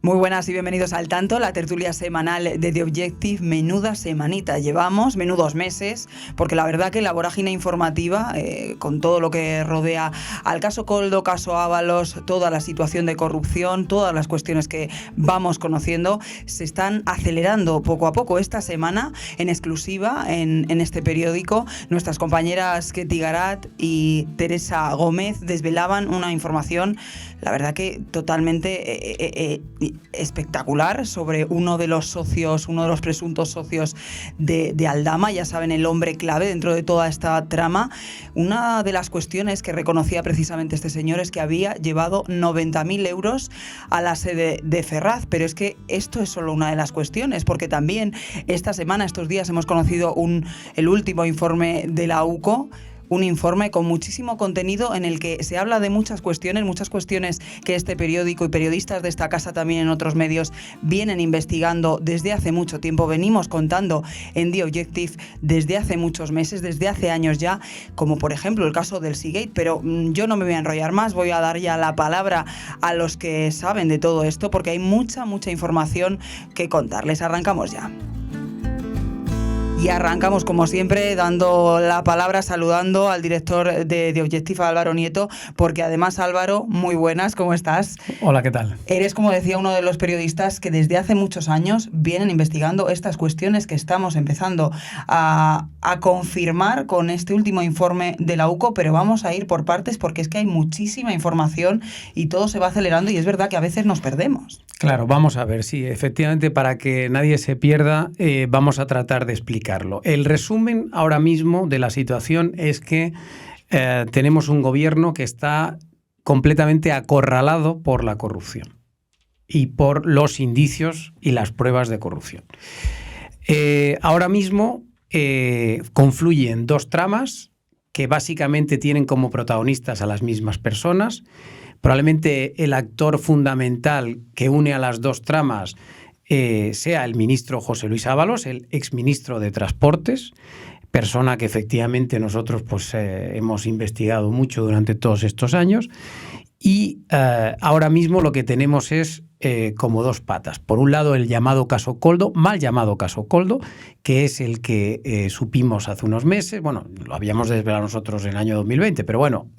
Muy buenas y bienvenidos al Tanto, la tertulia semanal de The Objective. Menuda semanita llevamos, menudos meses, porque la verdad que la vorágine informativa, con todo lo que rodea al caso Koldo, caso Ábalos, toda la situación de corrupción, todas las cuestiones que vamos conociendo, se están acelerando poco a poco. Esta semana, en exclusiva, en este periódico, nuestras compañeras Ketty Garat y Teresa Gómez desvelaban una información, la verdad que totalmente espectacular, sobre uno de los socios, uno de los presuntos socios de Aldama, ya saben, el hombre clave dentro de toda esta trama. Una de las cuestiones que reconocía precisamente este señor es que había llevado 90.000 euros a la sede de Ferraz, pero es que esto es solo una de las cuestiones, porque también esta semana, estos días, hemos conocido el último informe de la UCO, un informe con muchísimo contenido en el que se habla de muchas cuestiones que este periódico y periodistas de esta casa también en otros medios vienen investigando desde hace mucho tiempo. Venimos contando en The Objective desde hace muchos meses, desde hace años ya, como por ejemplo el caso del Seagate, pero yo no me voy a enrollar más, voy a dar ya la palabra a los que saben de todo esto, porque hay mucha información que contarles. Arrancamos ya. Y arrancamos, como siempre, dando la palabra, saludando al director de The Objective, Álvaro Nieto, porque además, Álvaro, muy buenas, ¿cómo estás? Hola, ¿qué tal? Eres, como decía, uno de los periodistas que desde hace muchos años vienen investigando estas cuestiones que estamos empezando a confirmar con este último informe de la UCO, pero vamos a ir por partes porque es que hay muchísima información y todo se va acelerando y es verdad que a veces nos perdemos. Claro, vamos a ver, sí, efectivamente, para que nadie se pierda, vamos a tratar de explicarlo. El resumen ahora mismo de la situación es que tenemos un gobierno que está completamente acorralado por la corrupción y por los indicios y las pruebas de corrupción. Ahora mismo confluyen dos tramas que básicamente tienen como protagonistas a las mismas personas. Probablemente el actor fundamental que une a las dos tramas sea el ministro José Luis Ábalos, el exministro de Transportes, persona que efectivamente nosotros hemos investigado mucho durante todos estos años. Y ahora mismo lo que tenemos es como dos patas. Por un lado, el llamado caso Koldo, mal llamado caso Koldo, que es el que supimos hace unos meses. Bueno, lo habíamos desvelado nosotros en el año 2020, pero bueno,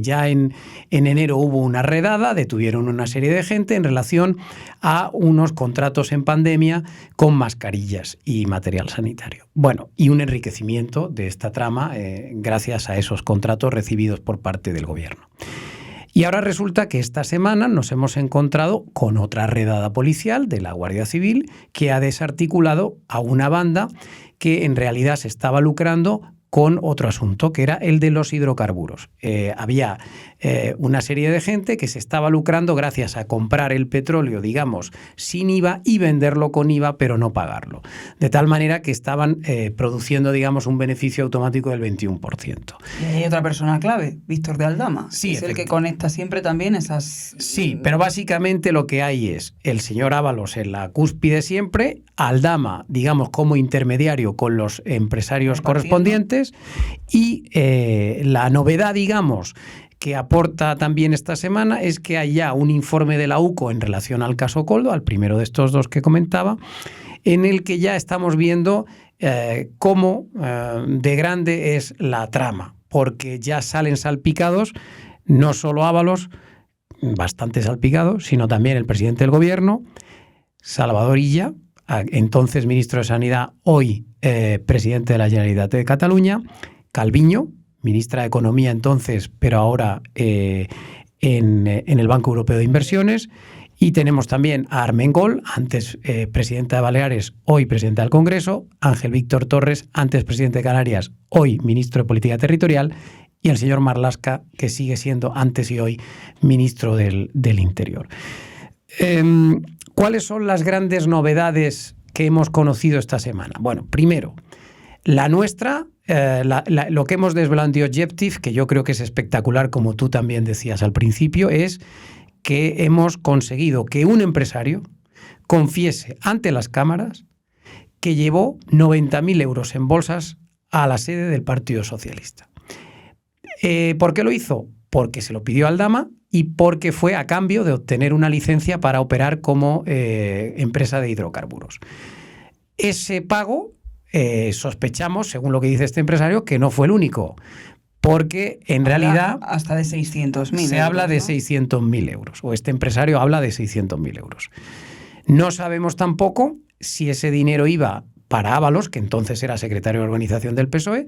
ya en enero hubo una redada, detuvieron una serie de gente en relación a unos contratos en pandemia con mascarillas y material sanitario. Bueno, y un enriquecimiento de esta trama gracias a esos contratos recibidos por parte del gobierno. Y ahora resulta que esta semana nos hemos encontrado con otra redada policial de la Guardia Civil que ha desarticulado a una banda que en realidad se estaba lucrando con otro asunto, que era el de los hidrocarburos. Había una serie de gente que se estaba lucrando gracias a comprar el petróleo, digamos, sin IVA y venderlo con IVA, pero no pagarlo. De tal manera que estaban produciendo, digamos, un beneficio automático del 21%. Y hay otra persona clave, Víctor de Aldama, sí, es el que conecta siempre también esas... Sí, pero básicamente lo que hay es el señor Ábalos en la cúspide siempre, Aldama, digamos, como intermediario con los empresarios correspondientes, y la novedad, digamos, que aporta también esta semana es que hay ya un informe de la UCO en relación al caso Koldo, al primero de estos dos que comentaba, en el que ya estamos viendo cómo de grande es la trama, porque ya salen salpicados no solo Ábalos, bastante salpicados, sino también el presidente del gobierno, Salvador Illa, entonces ministro de Sanidad, hoy presidente de la Generalitat de Cataluña, Calviño, ministra de Economía entonces, pero ahora en el Banco Europeo de Inversiones, y tenemos también a Armengol, antes presidenta de Baleares, hoy presidenta del Congreso, Ángel Víctor Torres, antes presidente de Canarias, hoy ministro de Política Territorial, y el señor Marlaska, que sigue siendo antes y hoy ministro del Interior. ¿Cuáles son las grandes novedades que hemos conocido esta semana? Bueno, primero, la nuestra, lo que hemos desvelado en The Objective, que yo creo que es espectacular, como tú también decías al principio, es que hemos conseguido que un empresario confiese ante las cámaras que llevó 90.000 euros en bolsas a la sede del Partido Socialista. ¿Por qué lo hizo? porque se lo pidió Aldama y porque fue a cambio de obtener una licencia para operar como empresa de hidrocarburos. Ese pago, sospechamos, según lo que dice este empresario, que no fue el único, porque en realidad hasta de 600.000 se habla de 600.000 euros, o este empresario habla de 600.000 euros. No sabemos tampoco si ese dinero iba para Ábalos, que entonces era secretario de organización del PSOE,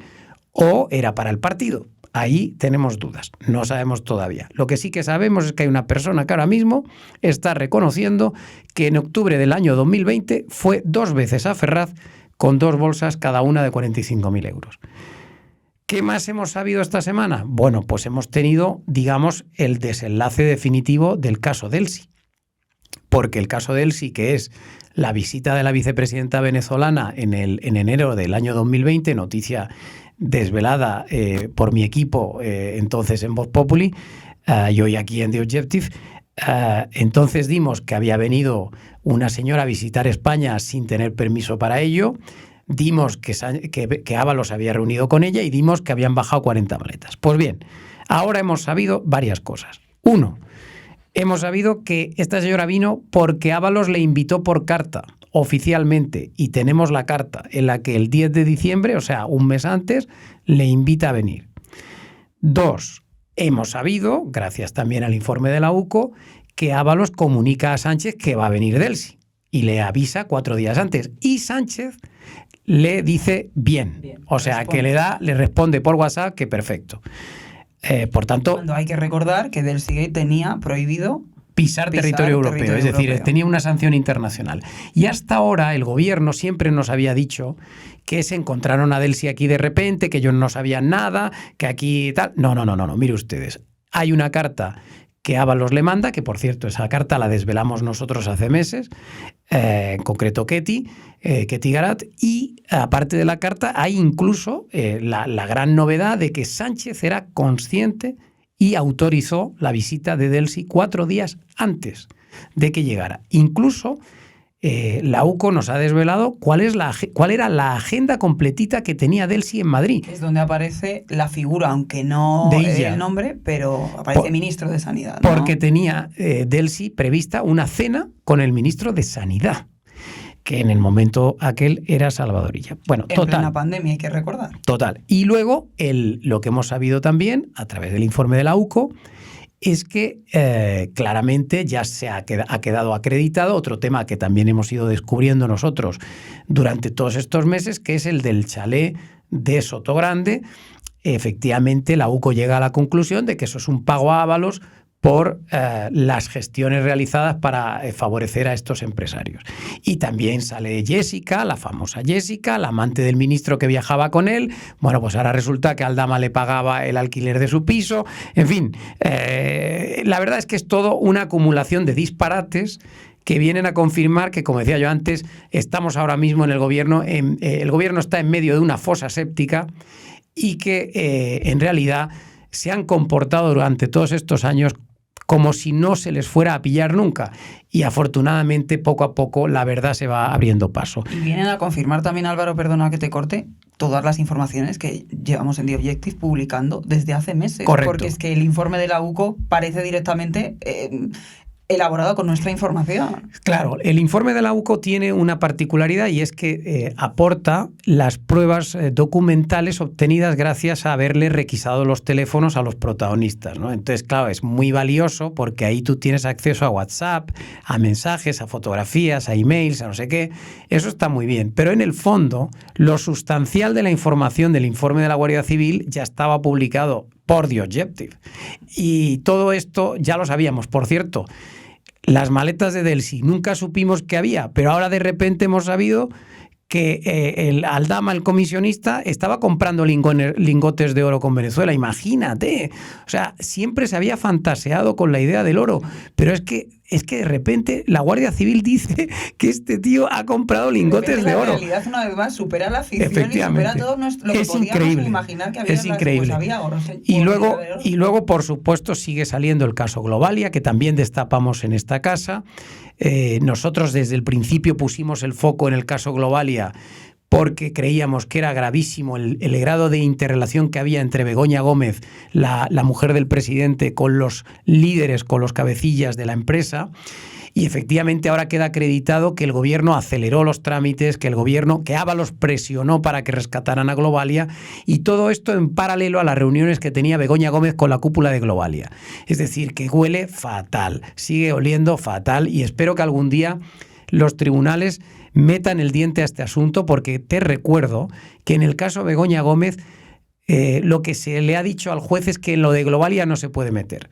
o era para el partido. Ahí tenemos dudas, no sabemos todavía. Lo que sí que sabemos es que hay una persona que ahora mismo está reconociendo que en octubre del año 2020 fue 2 veces a Ferraz con 2 bolsas cada una de 45.000 euros. ¿Qué más hemos sabido esta semana? Bueno, pues hemos tenido, digamos, el desenlace definitivo del caso Delcy. Porque el caso Delcy, que es la visita de la vicepresidenta venezolana en enero del año 2020, noticia desvelada por mi equipo entonces en Voz Populi y hoy aquí en The Objective, entonces dimos que había venido una señora a visitar España sin tener permiso para ello, dimos que Ábalos había reunido con ella y dimos que habían bajado 40 maletas. Pues bien, ahora hemos sabido varias cosas. Uno, hemos sabido que esta señora vino porque Ábalos le invitó por carta oficialmente, y tenemos la carta en la que el 10 de diciembre, o sea, un mes antes, le invita a venir. 2, hemos sabido, gracias también al informe de la UCO, que Ábalos comunica a Sánchez que va a venir Delcy y le avisa 4 días antes. Y Sánchez le dice bien. O sea, responde. Que le responde por WhatsApp que perfecto. Por tanto, cuando hay que recordar que Delcy Gate tenía prohibido pisar territorio europeo, es decir, tenía una sanción internacional. Y hasta ahora el gobierno siempre nos había dicho que se encontraron a Delcy aquí de repente, que ellos no sabían nada, que aquí tal. No, mire ustedes, hay una carta que Ábalos le manda, que por cierto esa carta la desvelamos nosotros hace meses, en concreto Ketty Garat, y aparte de la carta hay incluso la gran novedad de que Sánchez era consciente y autorizó la visita de Delcy 4 días antes de que llegara. Incluso la UCO nos ha desvelado cuál era la agenda completita que tenía Delcy en Madrid. Es donde aparece la figura, aunque no el nombre, pero aparece ministro de Sanidad, ¿no? Porque tenía Delcy prevista una cena con el ministro de Sanidad, que en el momento aquel era Salvador Illa. Bueno, en plena pandemia, hay que recordar. Total. Y luego, lo que hemos sabido también, a través del informe de la UCO, es que claramente ya ha quedado acreditado otro tema que también hemos ido descubriendo nosotros durante todos estos meses, que es el del chalet de Sotogrande. Efectivamente, la UCO llega a la conclusión de que eso es un pago a Ábalos por las gestiones realizadas para favorecer a estos empresarios. Y también sale Jessica, la famosa Jessica, la amante del ministro que viajaba con él. Bueno, pues ahora resulta que Aldama le pagaba el alquiler de su piso. En fin, la verdad es que es todo una acumulación de disparates que vienen a confirmar que, como decía yo antes, estamos ahora mismo en el gobierno, el gobierno está en medio de una fosa séptica y que en realidad se han comportado durante todos estos años como si no se les fuera a pillar nunca. Y afortunadamente, poco a poco, la verdad se va abriendo paso. Y vienen a confirmar también, Álvaro, perdona que te corte, todas las informaciones que llevamos en The Objective publicando desde hace meses. Correcto. Porque es que el informe de la UCO parece directamente elaborado con nuestra información. Claro, el informe de la UCO tiene una particularidad y es que aporta las pruebas documentales obtenidas gracias a haberle requisado los teléfonos a los protagonistas, ¿no? Entonces, claro, es muy valioso porque ahí tú tienes acceso a WhatsApp, a mensajes, a fotografías, a emails, a no sé qué. Eso está muy bien, pero en el fondo, lo sustancial de la información del informe de la Guardia Civil ya estaba publicado por The Objective. Y todo esto ya lo sabíamos. Por cierto, las maletas de Delcy nunca supimos que había, pero ahora de repente hemos sabido que el Aldama, el comisionista, estaba comprando lingotes de oro con Venezuela. Imagínate. O sea, siempre se había fantaseado con la idea del oro, pero es que de repente la Guardia Civil dice que este tío ha comprado lingotes de oro. La realidad, una vez más, supera la ficción y supera todo lo que podíamos imaginar que había. Es increíble. Pues había oro. Y luego, por supuesto, sigue saliendo el caso Globalia, que también destapamos en esta casa. Nosotros desde el principio pusimos el foco en el caso Globalia porque creíamos que era gravísimo el grado de interrelación que había entre Begoña Gómez, la mujer del presidente, con los líderes, con los cabecillas de la empresa. Y efectivamente ahora queda acreditado que el gobierno aceleró los trámites, que Ábalos presionó para que rescataran a Globalia, y todo esto en paralelo a las reuniones que tenía Begoña Gómez con la cúpula de Globalia. Es decir, que huele fatal, sigue oliendo fatal, y espero que algún día los tribunales metan el diente a este asunto, porque te recuerdo que en el caso Begoña Gómez lo que se le ha dicho al juez es que en lo de Globalia no se puede meter.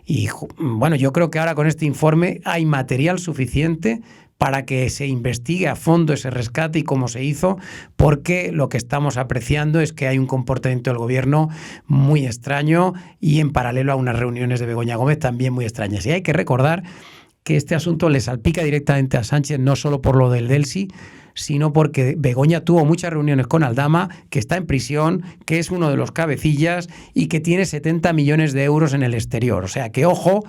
Y bueno, yo creo que ahora con este informe hay material suficiente para que se investigue a fondo ese rescate y cómo se hizo, porque lo que estamos apreciando es que hay un comportamiento del gobierno muy extraño y en paralelo a unas reuniones de Begoña Gómez también muy extrañas. Y hay que recordar que este asunto le salpica directamente a Sánchez, no solo por lo del Delsi, sino porque Begoña tuvo muchas reuniones con Aldama, que está en prisión, que es uno de los cabecillas y que tiene 70 millones de euros en el exterior. O sea que ojo,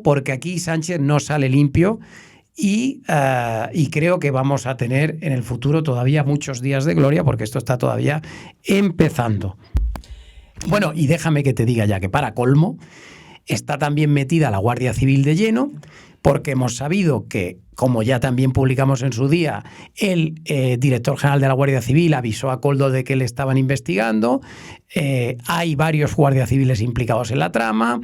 porque aquí Sánchez no sale limpio y creo que vamos a tener en el futuro todavía muchos días de gloria, porque esto está todavía empezando. Bueno, y déjame que te diga ya que para colmo está también metida la Guardia Civil de lleno, porque hemos sabido que, como ya también publicamos en su día, el director general de la Guardia Civil avisó a Koldo de que le estaban investigando, hay varios guardias civiles implicados en la trama,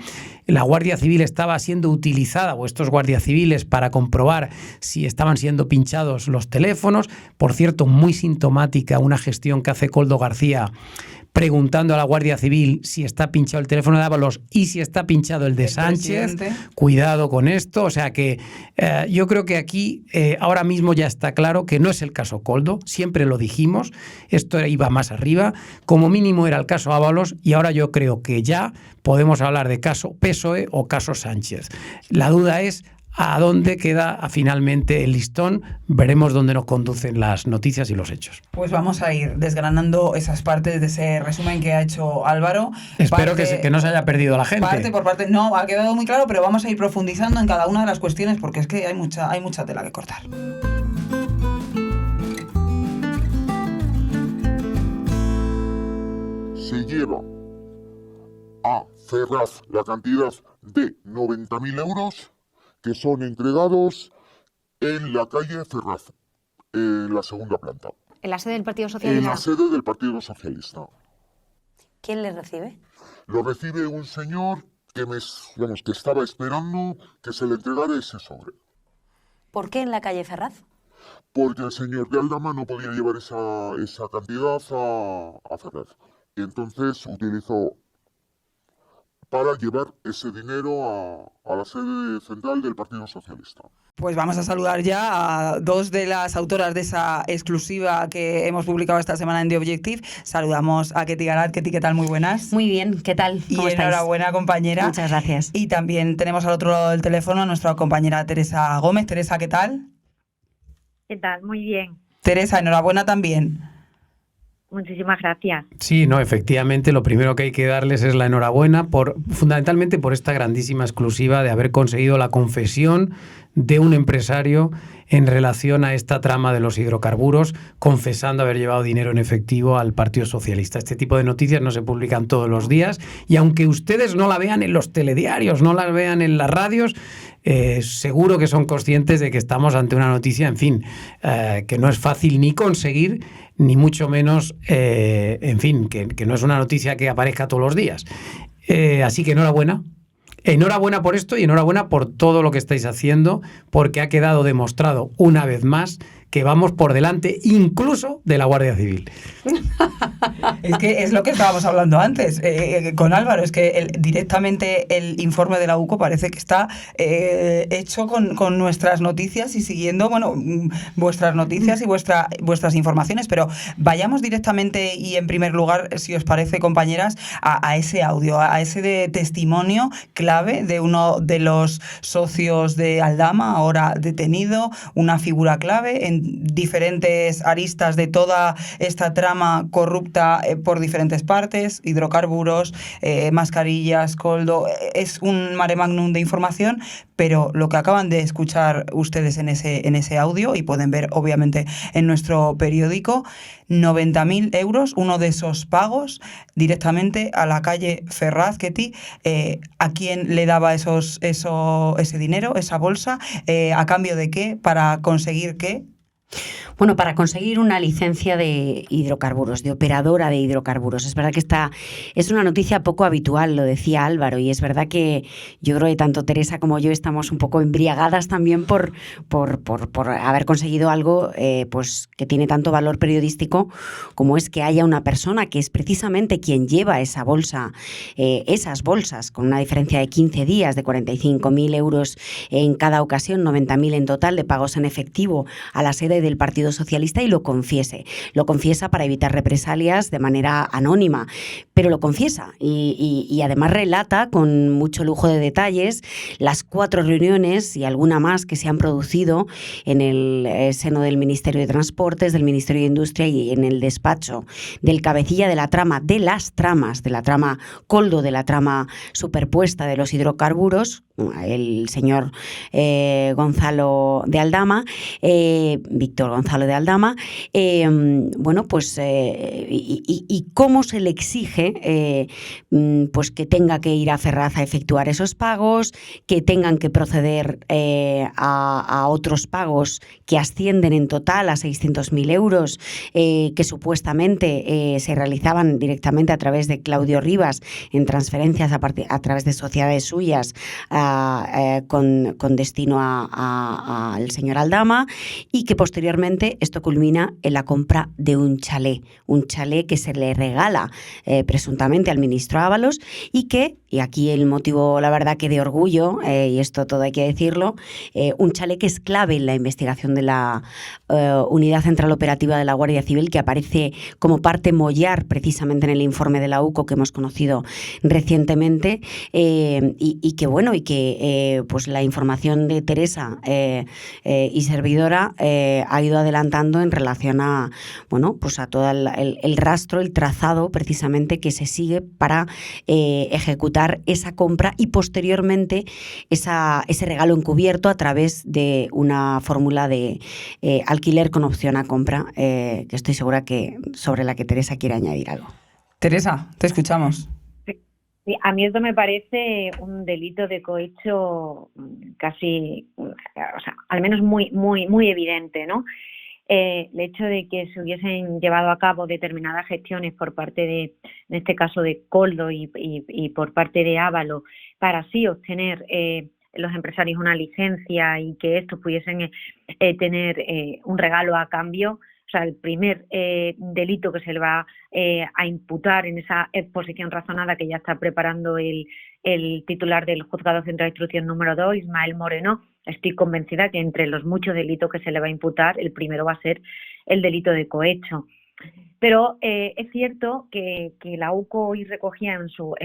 la Guardia Civil estaba siendo utilizada, o estos guardias civiles, para comprobar si estaban siendo pinchados los teléfonos. Por cierto, muy sintomática una gestión que hace Koldo García, preguntando a la Guardia Civil si está pinchado el teléfono de Ábalos y si está pinchado el de Sánchez. Cuidado con esto. O sea que yo creo que aquí ahora mismo ya está claro que no es el caso Koldo, siempre lo dijimos, esto iba más arriba, como mínimo era el caso Ábalos, y ahora yo creo que ya podemos hablar de caso PSOE o caso Sánchez. La duda es a dónde queda finalmente el listón. Veremos dónde nos conducen las noticias y los hechos. Pues vamos a ir desgranando esas partes de ese resumen que ha hecho Álvaro. Espero que no se haya perdido la gente. Parte por parte, no, ha quedado muy claro, pero vamos a ir profundizando en cada una de las cuestiones, porque es que hay mucha tela que cortar. Se lleva a Ferraz la cantidad de 90.000 euros que son entregados en la calle Ferraz, en la segunda planta. ¿En la sede del Partido Socialista? En la sede del Partido Socialista. ¿Quién le recibe? Lo recibe un señor que estaba esperando que se le entregara ese sobre. ¿Por qué en la calle Ferraz? Porque el señor de Aldama no podía llevar esa cantidad a Ferraz. Y entonces utilizó para llevar ese dinero a la sede central del Partido Socialista. Pues vamos a saludar ya a dos de las autoras de esa exclusiva que hemos publicado esta semana en The Objective. Saludamos a Ketty Garat. Ketty, ¿qué tal? Muy buenas. Muy bien, ¿qué tal? ¿Cómo estáis? Enhorabuena, compañera. Muchas gracias. Y también tenemos al otro lado del teléfono a nuestra compañera Teresa Gómez. Teresa, ¿qué tal? ¿Qué tal? Muy bien. Teresa, enhorabuena también. Muchísimas gracias. Sí, no, efectivamente, lo primero que hay que darles es la enhorabuena fundamentalmente por esta grandísima exclusiva de haber conseguido la confesión de un empresario en relación a esta trama de los hidrocarburos, confesando haber llevado dinero en efectivo al Partido Socialista. Este tipo de noticias no se publican todos los días, y aunque ustedes no la vean en los telediarios, no la vean en las radios, seguro que son conscientes de que estamos ante una noticia, en fin, que no es fácil ni conseguir, ni mucho menos, en fin, que no es una noticia que aparezca todos los días. Así que enhorabuena. Enhorabuena por esto y enhorabuena por todo lo que estáis haciendo, porque ha quedado demostrado una vez más que vamos por delante incluso de la Guardia Civil. Es que es lo que estábamos hablando antes con Álvaro, es que directamente el informe de la UCO parece que está hecho con nuestras noticias y siguiendo, vuestras noticias y vuestras informaciones, pero vayamos directamente y en primer lugar, si os parece, compañeras, a ese audio, a ese testimonio clave de uno de los socios de Aldama, ahora detenido, una figura clave en en diferentes aristas de toda esta trama corrupta por diferentes partes, hidrocarburos, mascarillas, coldo. Es un mare magnum de información, pero lo que acaban de escuchar ustedes en ese audio, y pueden ver obviamente en nuestro periódico, 90.000 euros, uno de esos pagos directamente a la calle Ferraz. Ketty, ¿a quién le daba ese dinero, esa bolsa? ¿A cambio de qué? ¿Para conseguir qué? Bueno, para conseguir una licencia de hidrocarburos, de operadora de hidrocarburos. Es verdad que esta es una noticia poco habitual, lo decía Álvaro, y es verdad que yo creo que tanto Teresa como yo estamos un poco embriagadas también por haber conseguido algo pues que tiene tanto valor periodístico, como es que haya una persona que es precisamente quien lleva esa bolsa, esas bolsas, con una diferencia de 15 días, de 45.000 euros en cada ocasión, 90.000 en total de pagos en efectivo a la sede del Partido Socialista, y lo confiesa para evitar represalias de manera anónima, pero lo confiesa y además relata con mucho lujo de detalles las 4 reuniones y alguna más que se han producido en el seno del Ministerio de Transportes, del Ministerio de Industria y en el despacho del cabecilla de la trama, de las tramas, de la trama Coldo, de la trama superpuesta de los hidrocarburos, el señor Gonzalo de Aldama, Víctor Gonzalo de Aldama, bueno, pues y cómo se le exige pues que tenga que ir a Ferraz a efectuar esos pagos, que tengan que proceder a otros pagos que ascienden en total a 600.000 euros, que supuestamente se realizaban directamente a través de Claudio Rivas en transferencias a través de sociedades suyas con destino al señor Aldama, y que posteriormente esto culmina en la compra de un chalet que se le regala presuntamente al ministro Ábalos, y aquí el motivo, la verdad, que de orgullo, y esto todo hay que decirlo, un chalet que es clave en la investigación de la Unidad Central Operativa de la Guardia Civil, que aparece como parte mollar precisamente en el informe de la UCO que hemos conocido recientemente, y que pues la información de Teresa y servidora ha ido adelantando en relación a, bueno, pues a todo el rastro, el trazado precisamente que se sigue para ejecutar esa compra y posteriormente ese regalo encubierto a través de una fórmula de alquiler con opción a compra, que estoy segura que sobre la que Teresa quiere añadir algo. Teresa, te escuchamos. Sí, a mí esto me parece un delito de cohecho casi, o sea, al menos muy evidente, ¿no? El hecho de que se hubiesen llevado a cabo determinadas gestiones por parte de, en este caso, de Coldo y por parte de Ábalos, para así obtener los empresarios una licencia y que estos pudiesen tener un regalo a cambio. O sea, el primer delito que se le va a imputar en esa exposición razonada que ya está preparando el titular del Juzgado Central de Instrucción número 2, Ismael Moreno, estoy convencida que entre los muchos delitos que se le va a imputar, el primero va a ser el delito de cohecho. Pero es cierto que la UCO hoy recogía en su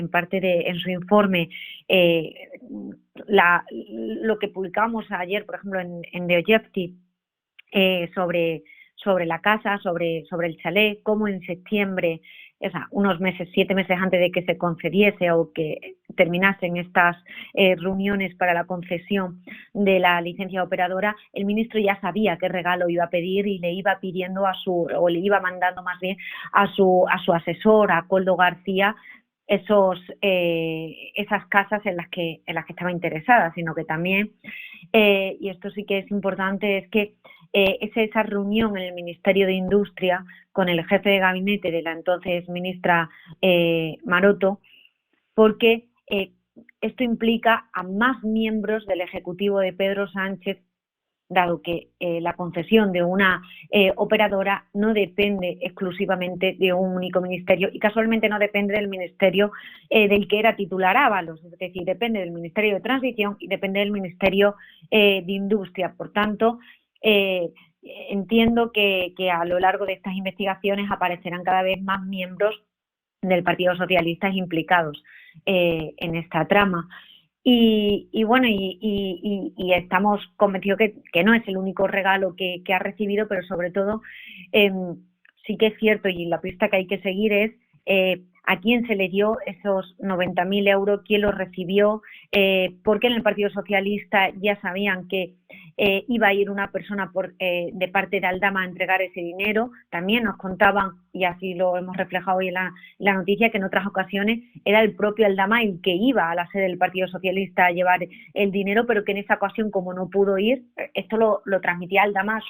informe lo que publicamos ayer, por ejemplo, en The Objective, sobre la casa, sobre el chalet, cómo en septiembre, o sea, unos meses, 7 meses antes de que se concediese o que terminasen estas reuniones para la concesión de la licencia operadora, el ministro ya sabía qué regalo iba a pedir y le iba pidiendo o le iba mandando más bien a su asesor, a Coldo García, esas casas en las que estaba interesada, sino que también, y esto sí que es importante, es que es esa reunión en el Ministerio de Industria con el jefe de gabinete de la entonces ministra Maroto, porque esto implica a más miembros del Ejecutivo de Pedro Sánchez, dado que la concesión de una operadora no depende exclusivamente de un único ministerio y casualmente no depende del ministerio del que era titular Ábalos, es decir, depende del Ministerio de Transición y depende del Ministerio de Industria. Por tanto, entiendo que a lo largo de estas investigaciones aparecerán cada vez más miembros del Partido Socialista implicados en esta trama. Y bueno, y estamos convencidos que no es el único regalo que ha recibido, pero sobre todo sí que es cierto, y la pista que hay que seguir es a quién se le dio esos 90.000 euros, quién los recibió, porque en el Partido Socialista ya sabían que iba a ir una persona de parte de Aldama a entregar ese dinero. También nos contaban, y así lo hemos reflejado hoy en la noticia, que en otras ocasiones era el propio Aldama el que iba a la sede del Partido Socialista a llevar el dinero, pero que en esa ocasión, como no pudo ir, esto lo transmitía Aldama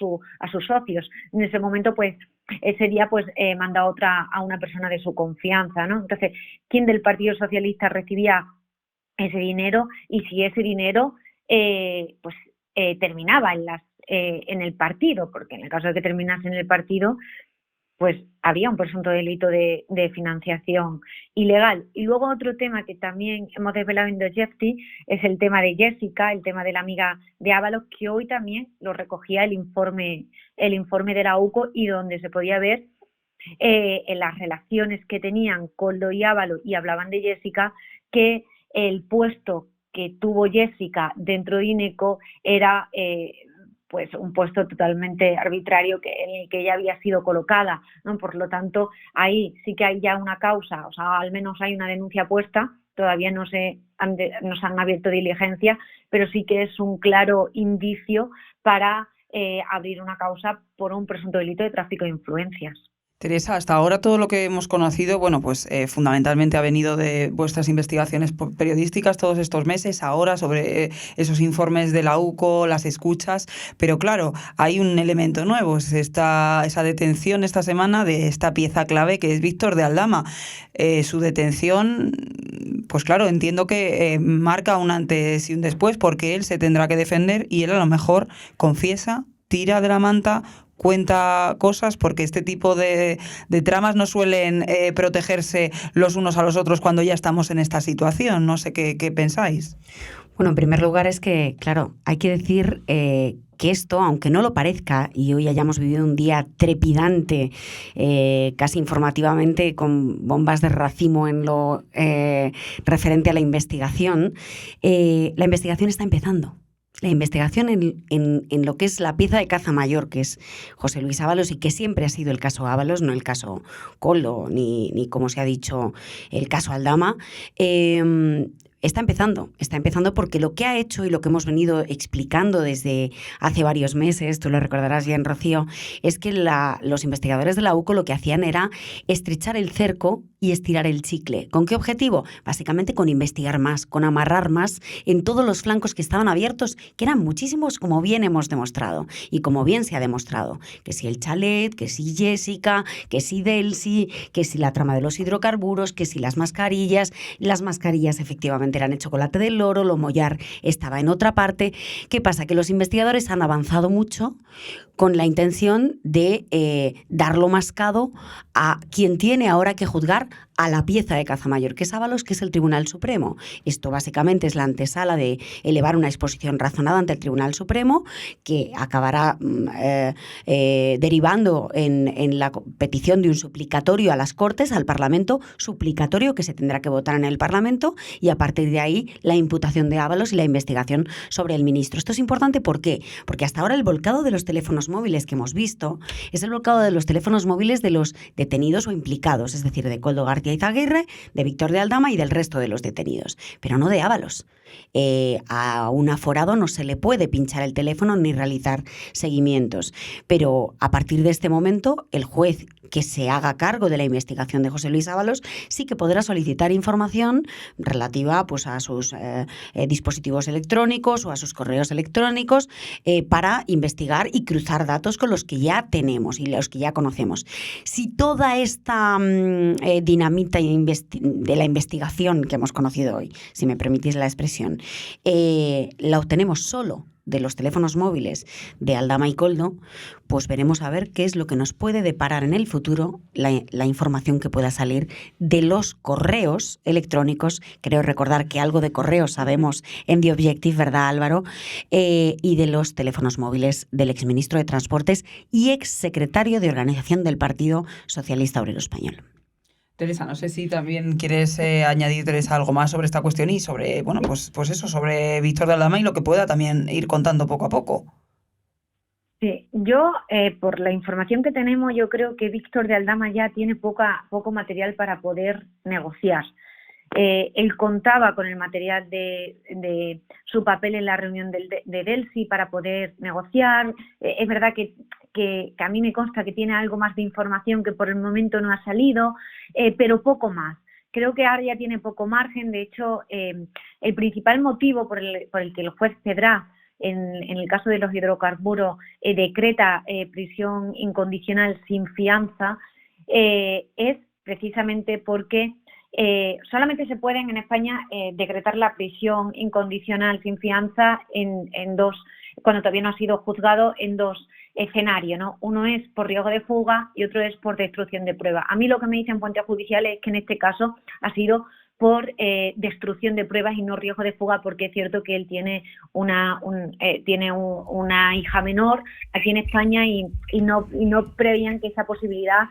a sus socios. En ese momento, pues, ese día pues manda a una persona de su confianza, ¿no? Entonces, ¿quién del Partido Socialista recibía ese dinero? Y si ese dinero terminaba en el partido, porque en el caso de que terminase en el partido, pues había un presunto delito de financiación ilegal. Y luego otro tema que también hemos desvelado en The Objective es el tema de Jessica, el tema de la amiga de Ábalos, que hoy también lo recogía el informe de la UCO, y donde se podía ver en las relaciones que tenían Koldo y Ábalos, y hablaban de Jessica, que el puesto que tuvo Jessica dentro de INECO era pues un puesto totalmente arbitrario en el que ella había sido colocada, ¿no? Por lo tanto, ahí sí que hay ya una causa, o sea, al menos hay una denuncia puesta. Todavía no se han abierto diligencia, pero sí que es un claro indicio para abrir una causa por un presunto delito de tráfico de influencias. Teresa, hasta ahora todo lo que hemos conocido, bueno, pues fundamentalmente ha venido de vuestras investigaciones periodísticas todos estos meses, ahora sobre esos informes de la UCO, las escuchas, pero claro, hay un elemento nuevo, es esa detención esta semana de esta pieza clave que es Víctor de Aldama. Su detención, pues claro, entiendo que marca un antes y un después, porque él se tendrá que defender y él a lo mejor confiesa, tira de la manta, cuenta cosas, porque este tipo de tramas no suelen protegerse los unos a los otros cuando ya estamos en esta situación. No sé qué pensáis. Bueno, en primer lugar es que, claro, hay que decir que esto, aunque no lo parezca, y hoy hayamos vivido un día trepidante, casi informativamente, con bombas de racimo en lo referente a la investigación está empezando. La investigación en lo que es la pieza de caza mayor, que es José Luis Ábalos, y que siempre ha sido el caso Ábalos, no el caso Koldo, ni como se ha dicho, el caso Aldama, está empezando porque lo que ha hecho y lo que hemos venido explicando desde hace varios meses, tú lo recordarás bien, Rocío, es que los investigadores de la UCO lo que hacían era estrechar el cerco y estirar el chicle. ¿Con qué objetivo? Básicamente con investigar más, con amarrar más en todos los flancos que estaban abiertos, que eran muchísimos, como bien hemos demostrado y como bien se ha demostrado. Que si el chalet, que si Jessica, que si Delcy, que si la trama de los hidrocarburos, que si las mascarillas efectivamente eran el chocolate del loro, lo mollar estaba en otra parte. ¿Qué pasa? Que los investigadores han avanzado mucho con la intención de darlo mascado a quien tiene ahora que juzgar a la pieza de caza mayor, que es Ábalos, que es el Tribunal Supremo. Esto básicamente es la antesala de elevar una exposición razonada ante el Tribunal Supremo, que acabará derivando en la petición de un suplicatorio a las Cortes, al Parlamento, suplicatorio que se tendrá que votar en el Parlamento, y a partir de ahí la imputación de Ábalos y la investigación sobre el ministro. Esto es importante, ¿por qué? Porque hasta ahora el volcado de los teléfonos móviles que hemos visto es el volcado de los teléfonos móviles de los detenidos o implicados, es decir, de Koldo García Izaguirre, de Víctor de Aldama y del resto de los detenidos, pero no de Ábalos. A un aforado no se le puede pinchar el teléfono ni realizar seguimientos, pero a partir de este momento el juez que se haga cargo de la investigación de José Luis Ábalos sí que podrá solicitar información relativa pues, a sus dispositivos electrónicos o a sus correos electrónicos para investigar y cruzar datos con los que ya tenemos y los que ya conocemos. Si toda esta dinamita de la investigación que hemos conocido hoy, si me permitís la expresión, la obtenemos solo de los teléfonos móviles de Aldama y Koldo, pues veremos a ver qué es lo que nos puede deparar en el futuro la información que pueda salir de los correos electrónicos. Creo recordar que algo de correos sabemos en The Objective, ¿verdad, Álvaro? Y de los teléfonos móviles del exministro de Transportes y exsecretario de Organización del Partido Socialista Obrero Español. Teresa, no sé si también quieres añadir, Teresa, algo más sobre esta cuestión y sobre, bueno, pues eso, sobre Víctor de Aldama y lo que pueda también ir contando poco a poco. Sí, yo, por la información que tenemos, yo creo que Víctor de Aldama ya tiene poco material para poder negociar. Él contaba con el material de su papel en la reunión de Delsi para poder negociar. Es verdad que a mí me consta que tiene algo más de información que por el momento no ha salido, pero poco más. Creo que ahora ya tiene poco margen. De hecho, el principal motivo por el que el juez Cedrá, en el caso de los hidrocarburos, decreta prisión incondicional sin fianza, es precisamente porque solamente se pueden en España decretar la prisión incondicional sin fianza en dos, cuando todavía no ha sido juzgado, en dos escenarios, ¿no? Uno es por riesgo de fuga y otro es por destrucción de pruebas. A mí lo que me dicen fuentes judiciales es que en este caso ha sido por destrucción de pruebas y no riesgo de fuga, porque es cierto que él tiene una hija menor aquí en España y no prevían que esa posibilidad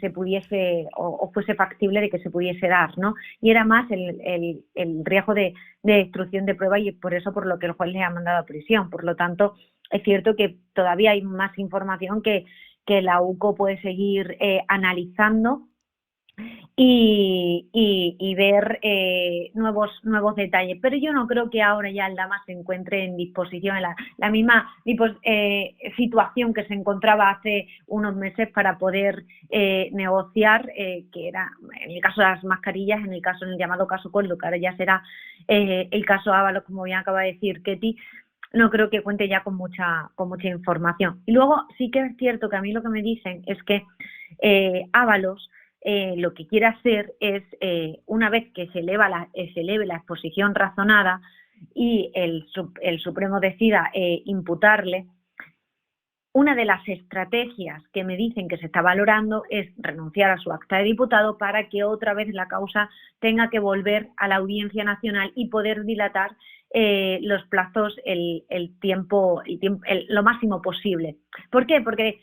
se pudiese o fuese factible de que se pudiese dar, ¿no? Y era más el riesgo de destrucción de pruebas, y es por eso por lo que el juez le ha mandado a prisión. Por lo tanto, es cierto que todavía hay más información que la UCO puede seguir analizando y ver nuevos detalles, pero yo no creo que ahora ya Aldama se encuentre en disposición, en la misma situación que se encontraba hace unos meses para poder negociar, que era en el caso de las mascarillas, en el llamado caso Coldo, que ahora ya será el caso Ábalos, como bien acaba de decir Ketty. No creo que cuente ya con mucha información. Y luego sí que es cierto que a mí lo que me dicen es que Ábalos lo que quiere hacer es, una vez que se eleve la exposición razonada y el Supremo decida imputarle, una de las estrategias que me dicen que se está valorando es renunciar a su acta de diputado para que otra vez la causa tenga que volver a la Audiencia Nacional y poder dilatar los plazos, el tiempo, lo máximo posible. ¿Por qué? Porque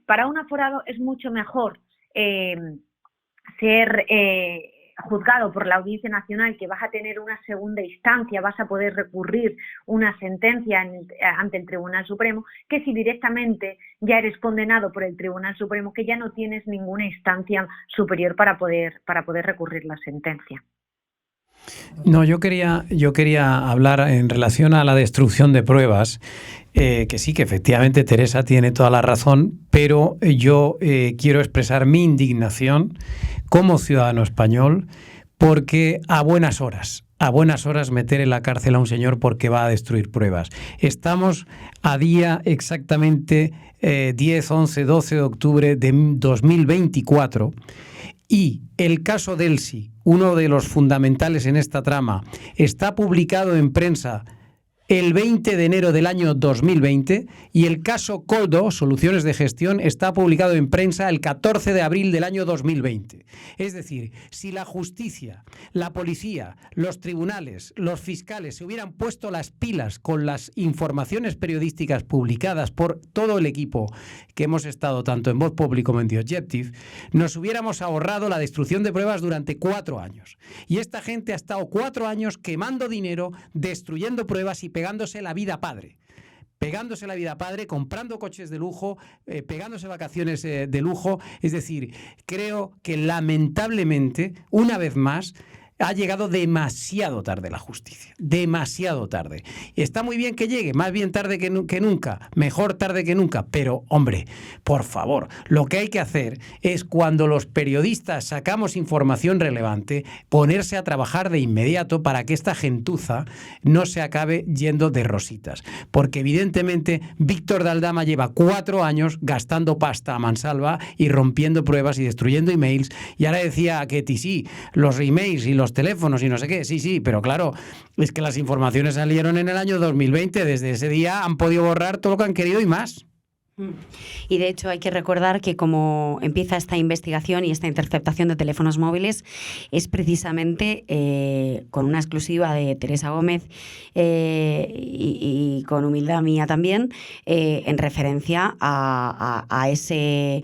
para un aforado es mucho mejor ser juzgado por la Audiencia Nacional, que vas a tener una segunda instancia, vas a poder recurrir una sentencia ante el Tribunal Supremo, que si directamente ya eres condenado por el Tribunal Supremo, que ya no tienes ninguna instancia superior para poder recurrir la sentencia. No, yo quería hablar en relación a la destrucción de pruebas, que sí, que efectivamente Teresa tiene toda la razón, pero yo quiero expresar mi indignación como ciudadano español, porque a buenas horas meter en la cárcel a un señor porque va a destruir pruebas. Estamos a día exactamente 10, 11, 12 de octubre de 2024 y el caso Delsi, uno de los fundamentales en esta trama, está publicado en prensa el 20 de enero del año 2020 y el caso Coldo, Soluciones de Gestión, está publicado en prensa el 14 de abril del año 2020. Es decir, si la justicia, la policía, los tribunales, los fiscales se hubieran puesto las pilas con las informaciones periodísticas publicadas por todo el equipo que hemos estado tanto en Voz Populi como en The Objective, nos hubiéramos ahorrado la destrucción de pruebas durante 4 años. Y esta gente ha estado 4 años quemando dinero, destruyendo pruebas y pegándose la vida padre, comprando coches de lujo, pegándose vacaciones de lujo. Es decir, creo que lamentablemente, una vez más, ha llegado demasiado tarde la justicia, demasiado tarde. Está muy bien que llegue, más bien tarde que nunca, mejor tarde que nunca, pero hombre, por favor, lo que hay que hacer es, cuando los periodistas sacamos información relevante, ponerse a trabajar de inmediato para que esta gentuza no se acabe yendo de rositas, porque evidentemente Víctor de Aldama lleva 4 años gastando pasta a mansalva y rompiendo pruebas y destruyendo emails, y ahora decía que sí, los emails y los teléfonos y no sé qué, sí, pero claro, es que las informaciones salieron en el año 2020, desde ese día han podido borrar todo lo que han querido y más. Y de hecho hay que recordar que como empieza esta investigación y esta interceptación de teléfonos móviles es precisamente con una exclusiva de Teresa Gómez y con humildad mía también, en referencia a ese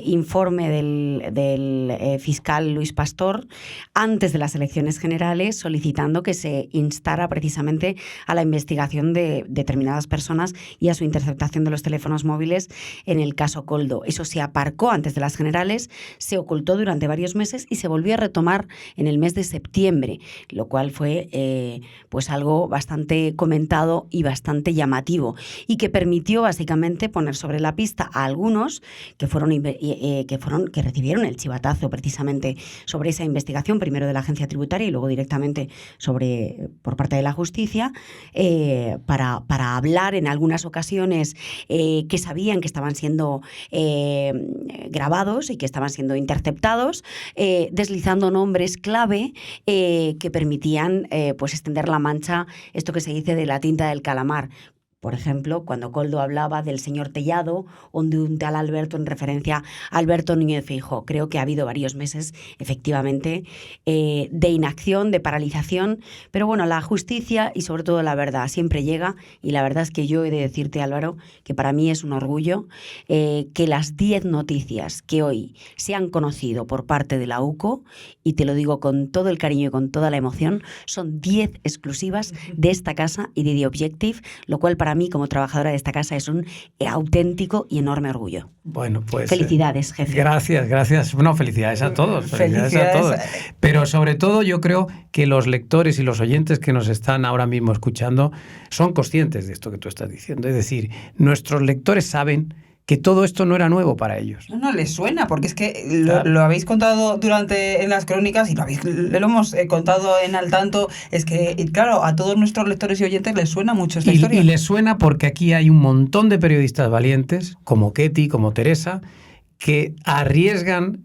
informe del fiscal Luis Pastor antes de las elecciones generales, solicitando que se instara precisamente a la investigación de determinadas personas y a su interceptación de los teléfonos móviles en el caso Koldo. Eso se aparcó antes de las generales, se ocultó durante varios meses y se volvió a retomar en el mes de septiembre, lo cual fue pues algo bastante comentado y bastante llamativo y que permitió básicamente poner sobre la pista a algunos que recibieron el chivatazo precisamente sobre esa investigación, primero de la agencia tributaria y luego directamente por parte de la justicia, para hablar en algunas ocasiones que sabían que estaban siendo grabados y que estaban siendo interceptados, deslizando nombres clave que permitían pues extender la mancha, esto que se dice de la tinta del calamar. Por ejemplo, cuando Koldo hablaba del señor Tellado o de un tal Alberto en referencia a Alberto Núñez Feijóo. Creo que ha habido varios meses, efectivamente, de inacción, de paralización, pero bueno, la justicia y sobre todo la verdad siempre llega, y la verdad es que yo he de decirte, Álvaro, que para mí es un orgullo que las 10 noticias que hoy se han conocido por parte de la UCO, y te lo digo con todo el cariño y con toda la emoción, son 10 exclusivas de esta casa y de The Objective, lo cual para mí, como trabajadora de esta casa, es un auténtico y enorme orgullo. Bueno, pues... Felicidades, jefe. Gracias. Bueno, felicidades a todos. Felicidades a todos. Pero sobre todo yo creo que los lectores y los oyentes que nos están ahora mismo escuchando son conscientes de esto que tú estás diciendo. Es decir, nuestros lectores saben que todo esto no era nuevo para ellos. No les suena, porque es que lo habéis contado en las crónicas y lo hemos contado en Al Tanto. Es que, claro, a todos nuestros lectores y oyentes les suena mucho esta historia. Y les suena porque aquí hay un montón de periodistas valientes, como Ketty, como Teresa, que arriesgan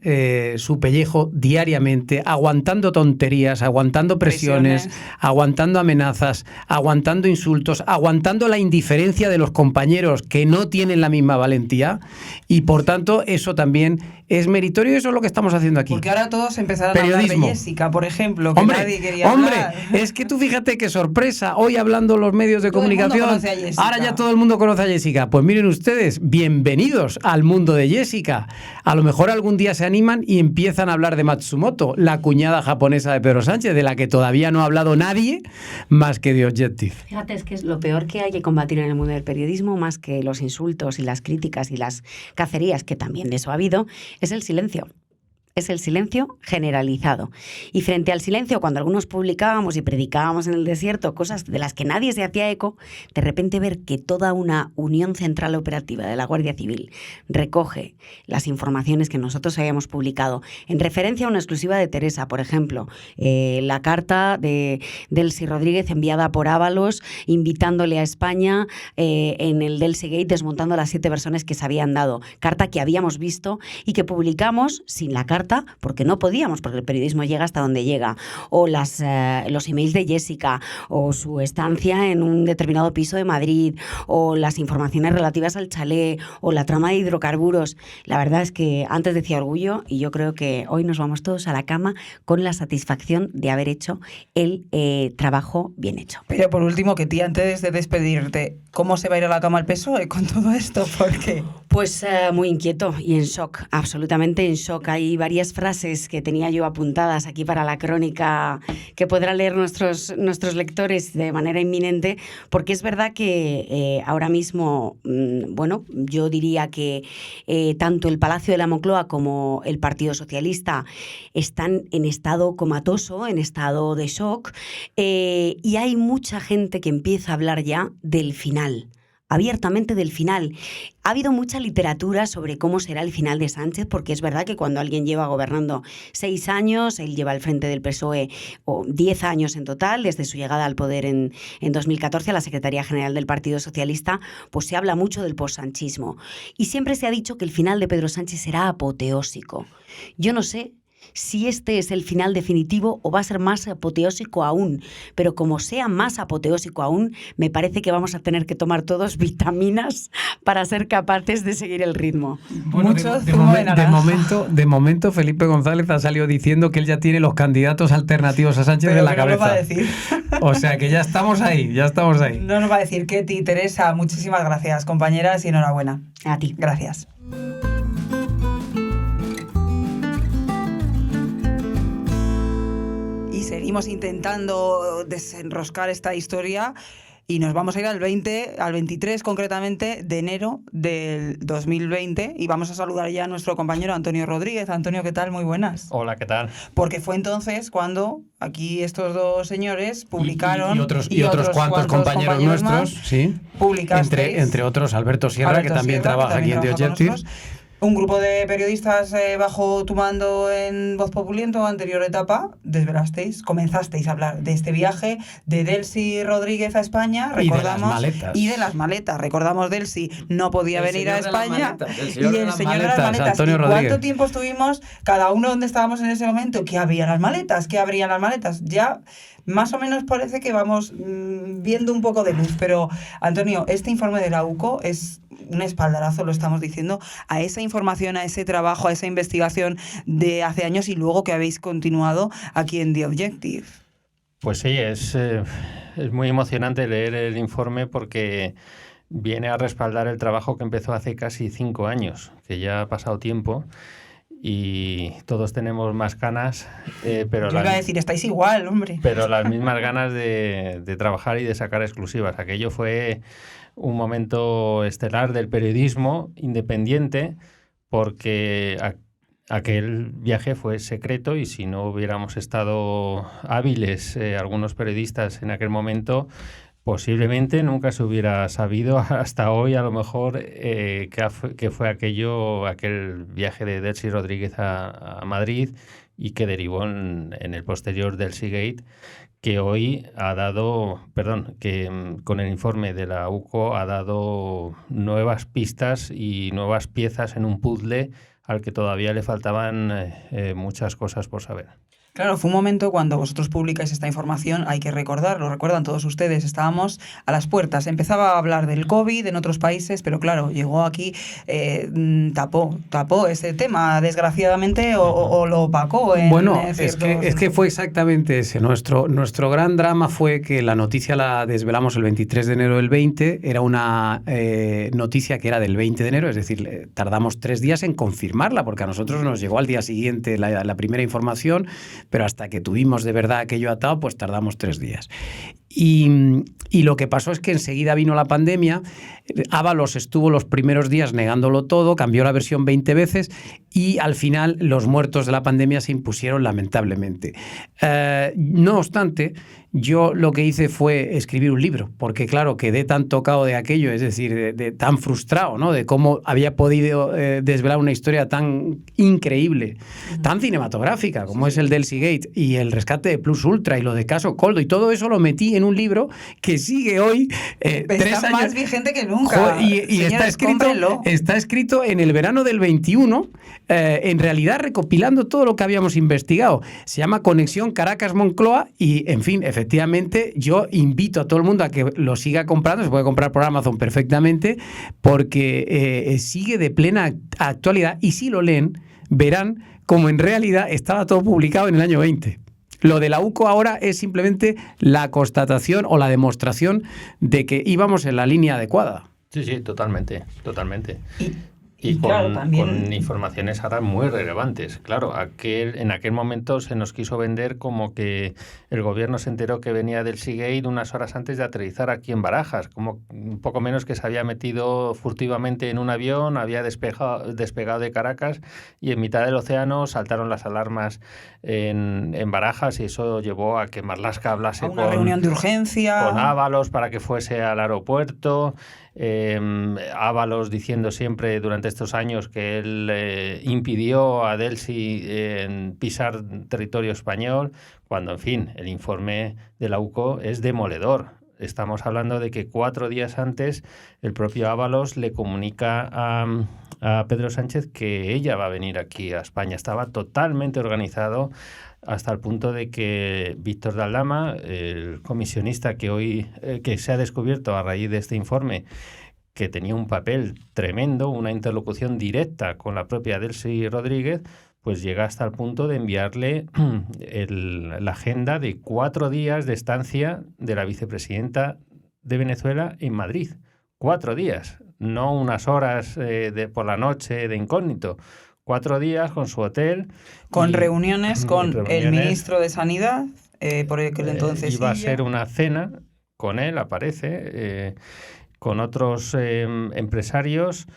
su pellejo diariamente, aguantando tonterías, aguantando presiones, aguantando amenazas, aguantando insultos, aguantando la indiferencia de los compañeros que no tienen la misma valentía, y por tanto eso también es meritorio, y eso es lo que estamos haciendo aquí. Porque ahora todos empezarán a hablar de Jessica, por ejemplo, que nadie quería hablar. Es que tú fíjate qué sorpresa, hoy hablando los medios de comunicación, ahora ya todo el mundo conoce a Jessica. Pues miren ustedes, bienvenidos al mundo de Jessica. A lo mejor algún día se animan y empiezan a hablar de Matsumoto, la cuñada japonesa de Pedro Sánchez, de la que todavía no ha hablado nadie más que de Objective. Fíjate, es que es lo peor que hay que combatir en el mundo del periodismo, más que los insultos y las críticas y las cacerías, que también de eso ha habido, es el silencio. Es el silencio generalizado. Y frente al silencio, cuando algunos publicábamos y predicábamos en el desierto cosas de las que nadie se hacía eco, de repente ver que toda una unión central operativa de la Guardia Civil recoge las informaciones que nosotros habíamos publicado en referencia a una exclusiva de Teresa, por ejemplo, la carta de Delcy Rodríguez enviada por Ábalos invitándole a España en el Delcy Gate, desmontando las 7 versiones que se habían dado. Carta que habíamos visto y que publicamos sin la carta, porque no podíamos, porque el periodismo llega hasta donde llega, o los emails de Jessica, o su estancia en un determinado piso de Madrid, o las informaciones relativas al chalet, o la trama de hidrocarburos. La verdad es que antes decía orgullo, y yo creo que hoy nos vamos todos a la cama con la satisfacción de haber hecho el trabajo bien hecho. Pero por último, que tía, antes de despedirte, ¿cómo se va a ir a la cama el PSOE con todo esto? ¿Por qué? Pues muy inquieto y en shock, absolutamente en shock. Hay varias frases que tenía yo apuntadas aquí para la crónica que podrán leer nuestros lectores de manera inminente, porque es verdad que ahora mismo, bueno, yo diría que tanto el Palacio de la Moncloa como el Partido Socialista están en estado comatoso, en estado de shock, y hay mucha gente que empieza a hablar ya del final. Abiertamente del final. Ha habido mucha literatura sobre cómo será el final de Sánchez, porque es verdad que cuando alguien lleva gobernando 6 años, él lleva al frente del PSOE 10 años en total, desde su llegada al poder en 2014 a la Secretaría General del Partido Socialista, pues se habla mucho del postsanchismo. Y siempre se ha dicho que el final de Pedro Sánchez será apoteósico. Yo no sé si este es el final definitivo o va a ser más apoteósico aún. Pero como sea más apoteósico aún, me parece que vamos a tener que tomar todos vitaminas para ser capaces de seguir el ritmo. Bueno, Mucho zumo de naranja. de momento, Felipe González ha salido diciendo que él ya tiene los candidatos alternativos a Sánchez Pero en la que no cabeza. lo va a decir. O sea que ya estamos ahí, ya estamos ahí. No nos va a decir Ketty, Teresa, muchísimas gracias, compañeras, y enhorabuena. A ti. Gracias. Y seguimos intentando desenroscar esta historia y nos vamos a ir al 23 concretamente de enero del 2020 y vamos a saludar ya a nuestro compañero Antonio Rodríguez. Antonio, ¿qué tal? Muy buenas. Hola, ¿qué tal? Porque fue entonces cuando aquí estos dos señores publicaron... Y otros cuantos compañeros nuestros, más, sí. Publicasteis. Entre otros Alberto Sierra, Alberto que también Sierra, trabaja que también aquí en The trabaja con Objective. nosotros. Un grupo de periodistas bajo tu mando en Voz Populi en tu anterior etapa, comenzasteis a hablar de este viaje de Delcy Rodríguez a España, recordamos, y de las maletas. Recordamos, Delcy no podía venir a España y el señor de las maletas. Antonio ¿Y Rodríguez. cuánto tiempo estuvimos cada uno donde estábamos en ese momento? ¿Qué había en las maletas? ¿Qué habría en las maletas? Ya más o menos parece que vamos viendo un poco de luz, pero Antonio, este informe de la UCO es un espaldarazo, lo estamos diciendo, a esa información, a ese trabajo, a esa investigación de hace años y luego que habéis continuado aquí en The Objective. Pues sí, es muy emocionante leer el informe porque viene a respaldar el trabajo que empezó hace casi 5 años, que ya ha pasado tiempo y todos tenemos más ganas, pero yo iba a decir, estáis igual, hombre. Pero las mismas ganas de trabajar y de sacar exclusivas. Aquello fue un momento estelar del periodismo independiente porque aquel viaje fue secreto y si no hubiéramos estado hábiles algunos periodistas en aquel momento, posiblemente nunca se hubiera sabido hasta hoy a lo mejor que fue aquel viaje de Delcy Rodríguez a Madrid y que derivó en el posterior Delcy Gate, que hoy que con el informe de la UCO ha dado nuevas pistas y nuevas piezas en un puzzle al que todavía le faltaban muchas cosas por saber. Claro, fue un momento cuando vosotros publicáis esta información, hay que recordarlo, recuerdan todos ustedes, estábamos a las puertas. Empezaba a hablar del COVID en otros países, pero claro, llegó aquí, tapó ese tema, desgraciadamente, o lo opacó. Es que fue exactamente ese. Nuestro gran drama fue que la noticia la desvelamos el 23 de enero del 20, era una noticia que era del 20 de enero, es decir, tardamos 3 días en confirmarla, porque a nosotros nos llegó al día siguiente la primera información, pero hasta que tuvimos de verdad aquello atado, pues tardamos 3 días. Y lo que pasó es que enseguida vino la pandemia, Ábalos estuvo los primeros días negándolo todo, cambió la versión 20 veces y al final los muertos de la pandemia se impusieron lamentablemente. No obstante, yo lo que hice fue escribir un libro, porque claro, quedé tan tocado de aquello, es decir, de tan frustrado, ¿no? De cómo había podido desvelar una historia tan increíble, tan cinematográfica, como es el Delcy Gate y el rescate de Plus Ultra y lo de Caso Coldo, y todo eso lo metí en un libro que sigue hoy 3 está años. Más vigente que nunca. Y está escrito en el verano del 21, en realidad recopilando todo lo que habíamos investigado. Se llama Conexión Caracas-Moncloa y, en fin, efectivamente, yo invito a todo el mundo a que lo siga comprando, se puede comprar por Amazon perfectamente, porque sigue de plena actualidad y si lo leen, verán como en realidad estaba todo publicado en el año 20. Lo de la UCO ahora es simplemente la constatación o la demostración de que íbamos en la línea adecuada. Sí, totalmente. Y claro, con informaciones ahora muy relevantes. Claro, en aquel momento se nos quiso vender como que el gobierno se enteró que venía del Seagate unas horas antes de aterrizar aquí en Barajas, como un poco menos que se había metido furtivamente en un avión, había despegado de Caracas y en mitad del océano saltaron las alarmas en Barajas y eso llevó a que Marlaska hablase con una reunión de urgencia con Ábalos para que fuese al aeropuerto. Ábalos diciendo siempre durante estos años que él impidió a Delcy pisar territorio español, cuando en fin el informe de la UCO es demoledor. estamos hablando de que 4 días antes el propio Ábalos le comunica a Pedro Sánchez que ella va a venir aquí a España. Estaba totalmente organizado hasta el punto de que Víctor de Aldama, el comisionista que se ha descubierto a raíz de este informe, que tenía un papel tremendo, una interlocución directa con la propia Delcy Rodríguez, pues llega hasta el punto de enviarle la agenda de 4 días de estancia de la vicepresidenta de Venezuela en Madrid. 4 días, no unas horas por la noche de incógnito. 4 días con su hotel. Con reuniones con el ministro de Sanidad, por aquel entonces. Iba a ser una cena con él, aparece, con otros empresarios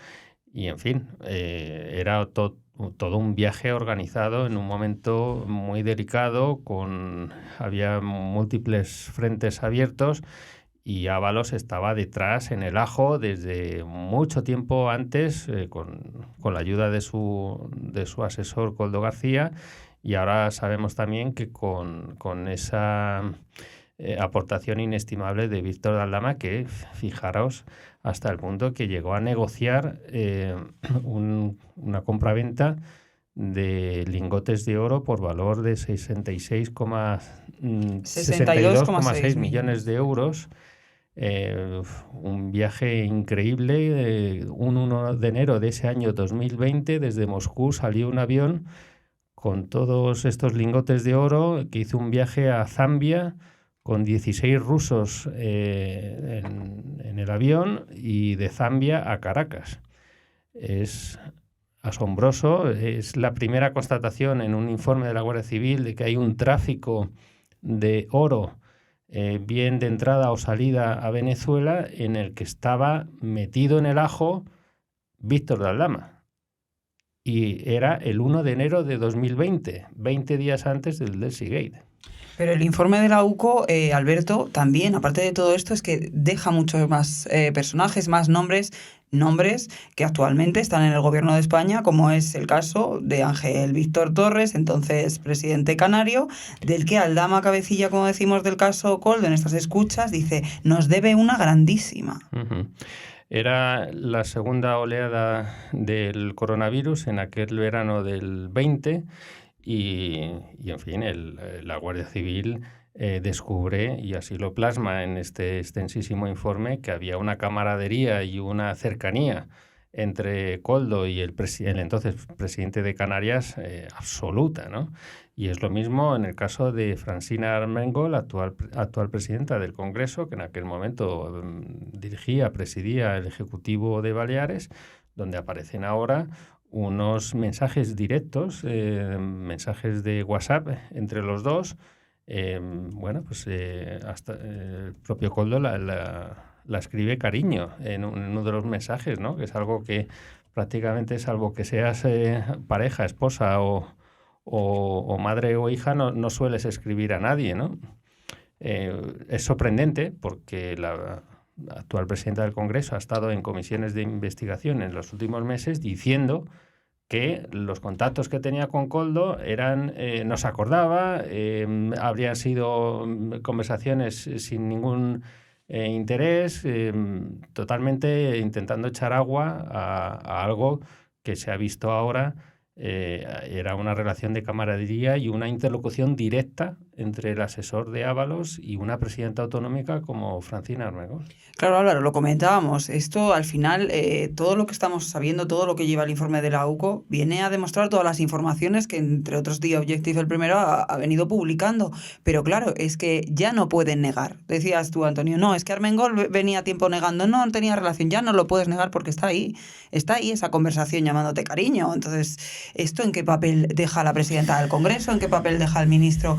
y, en fin, era todo un viaje organizado en un momento muy delicado, había múltiples frentes abiertos y Ábalos estaba detrás en el ajo desde mucho tiempo antes, con la ayuda de su asesor Koldo García, y ahora sabemos también que con esa aportación inestimable de Víctor de Aldama, que, fijaros, hasta el punto que llegó a negociar una compraventa de lingotes de oro por valor de 62,6 millones de euros. Un viaje increíble. Un 1 de enero de ese año 2020, desde Moscú salió un avión con todos estos lingotes de oro, que hizo un viaje a Zambia con 16 rusos en el avión, y de Zambia a Caracas. Es asombroso. Es la primera constatación en un informe de la Guardia Civil de que hay un tráfico de oro, bien de entrada o salida a Venezuela, en el que estaba metido en el ajo Víctor de Aldama. Y era el 1 de enero de 2020, 20 días antes del Delcy Gate. Pero el informe de la UCO, Alberto, también, aparte de todo esto, es que deja muchos más personajes, más nombres que actualmente están en el gobierno de España, como es el caso de Ángel Víctor Torres, entonces presidente canario, del que Aldama Cabecilla, como decimos del caso Koldo en estas escuchas, dice, nos debe una grandísima. Uh-huh. Era la segunda oleada del coronavirus en aquel verano del 20, y en fin, la Guardia Civil descubre, y así lo plasma en este extensísimo informe, que había una camaradería y una cercanía entre Koldo y el entonces presidente de Canarias absoluta, ¿no? Y es lo mismo en el caso de Francina Armengol, actual presidenta del Congreso, que en aquel momento presidía el Ejecutivo de Baleares, donde aparecen ahora unos mensajes directos, mensajes de WhatsApp entre los dos. Hasta el propio Koldo la escribe cariño en uno de los mensajes, ¿no? Que es algo que prácticamente, salvo que seas pareja, esposa o madre o hija, no sueles escribir a nadie, ¿no? Es sorprendente porque la actual presidenta del Congreso ha estado en comisiones de investigación en los últimos meses diciendo que los contactos que tenía con Koldo no se acordaba, habrían sido conversaciones sin ningún interés, totalmente intentando echar agua a algo que se ha visto ahora. Era una relación de camaradería y una interlocución directa entre el asesor de Ábalos y una presidenta autonómica como Francina Armengol. Claro, Álvaro, lo comentábamos. Esto, al final, todo lo que estamos sabiendo, todo lo que lleva el informe de la UCO, viene a demostrar todas las informaciones que, entre otros, The Objective, el primero, ha venido publicando. Pero claro, es que ya no pueden negar. Decías tú, Antonio, no, es que Armengol venía tiempo negando, no tenía relación, ya no lo puedes negar porque está ahí esa conversación llamándote cariño. Entonces, ¿esto en qué papel deja la presidenta del Congreso? ¿En qué papel deja el ministro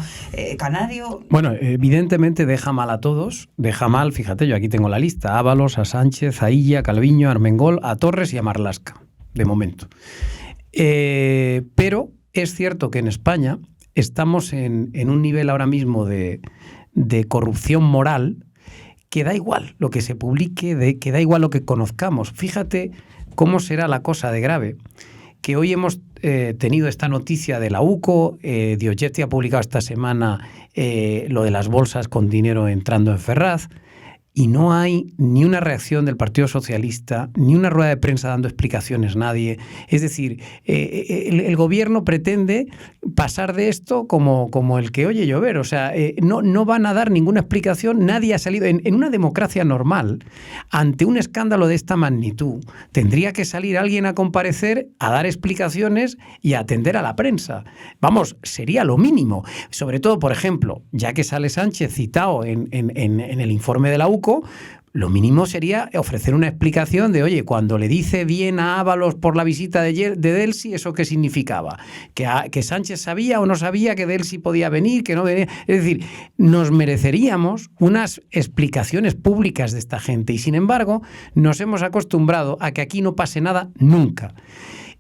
canario? Bueno, evidentemente deja mal a todos. Deja mal, fíjate, yo aquí tengo la lista: a Ábalos, a Sánchez, a Illa, a Calviño, a Armengol, a Torres y a Marlaska, de momento. Pero es cierto que en España estamos en un nivel ahora mismo de corrupción moral que da igual lo que se publique, que da igual lo que conozcamos. Fíjate cómo será la cosa de grave, que hoy hemos tenido esta noticia de la UCO. The Objective ha publicado esta semana lo de las bolsas con dinero entrando en Ferraz. y no hay ni una reacción del Partido Socialista, ni una rueda de prensa dando explicaciones nadie. Es decir, el gobierno pretende pasar de esto como el que oye llover. O sea, no van a dar ninguna explicación. Nadie ha salido. En una democracia normal, ante un escándalo de esta magnitud, tendría que salir alguien a comparecer, a dar explicaciones y a atender a la prensa. Vamos, sería lo mínimo. Sobre todo, por ejemplo, ya que sale Sánchez citado en el informe de la UCO, lo mínimo sería ofrecer una explicación de, oye, cuando le dice bien a Ábalos por la visita de Delcy, ¿eso qué significaba? ¿Que Sánchez sabía o no sabía que Delcy podía venir, que no venía? Es decir, nos mereceríamos unas explicaciones públicas de esta gente y, sin embargo, nos hemos acostumbrado a que aquí no pase nada nunca.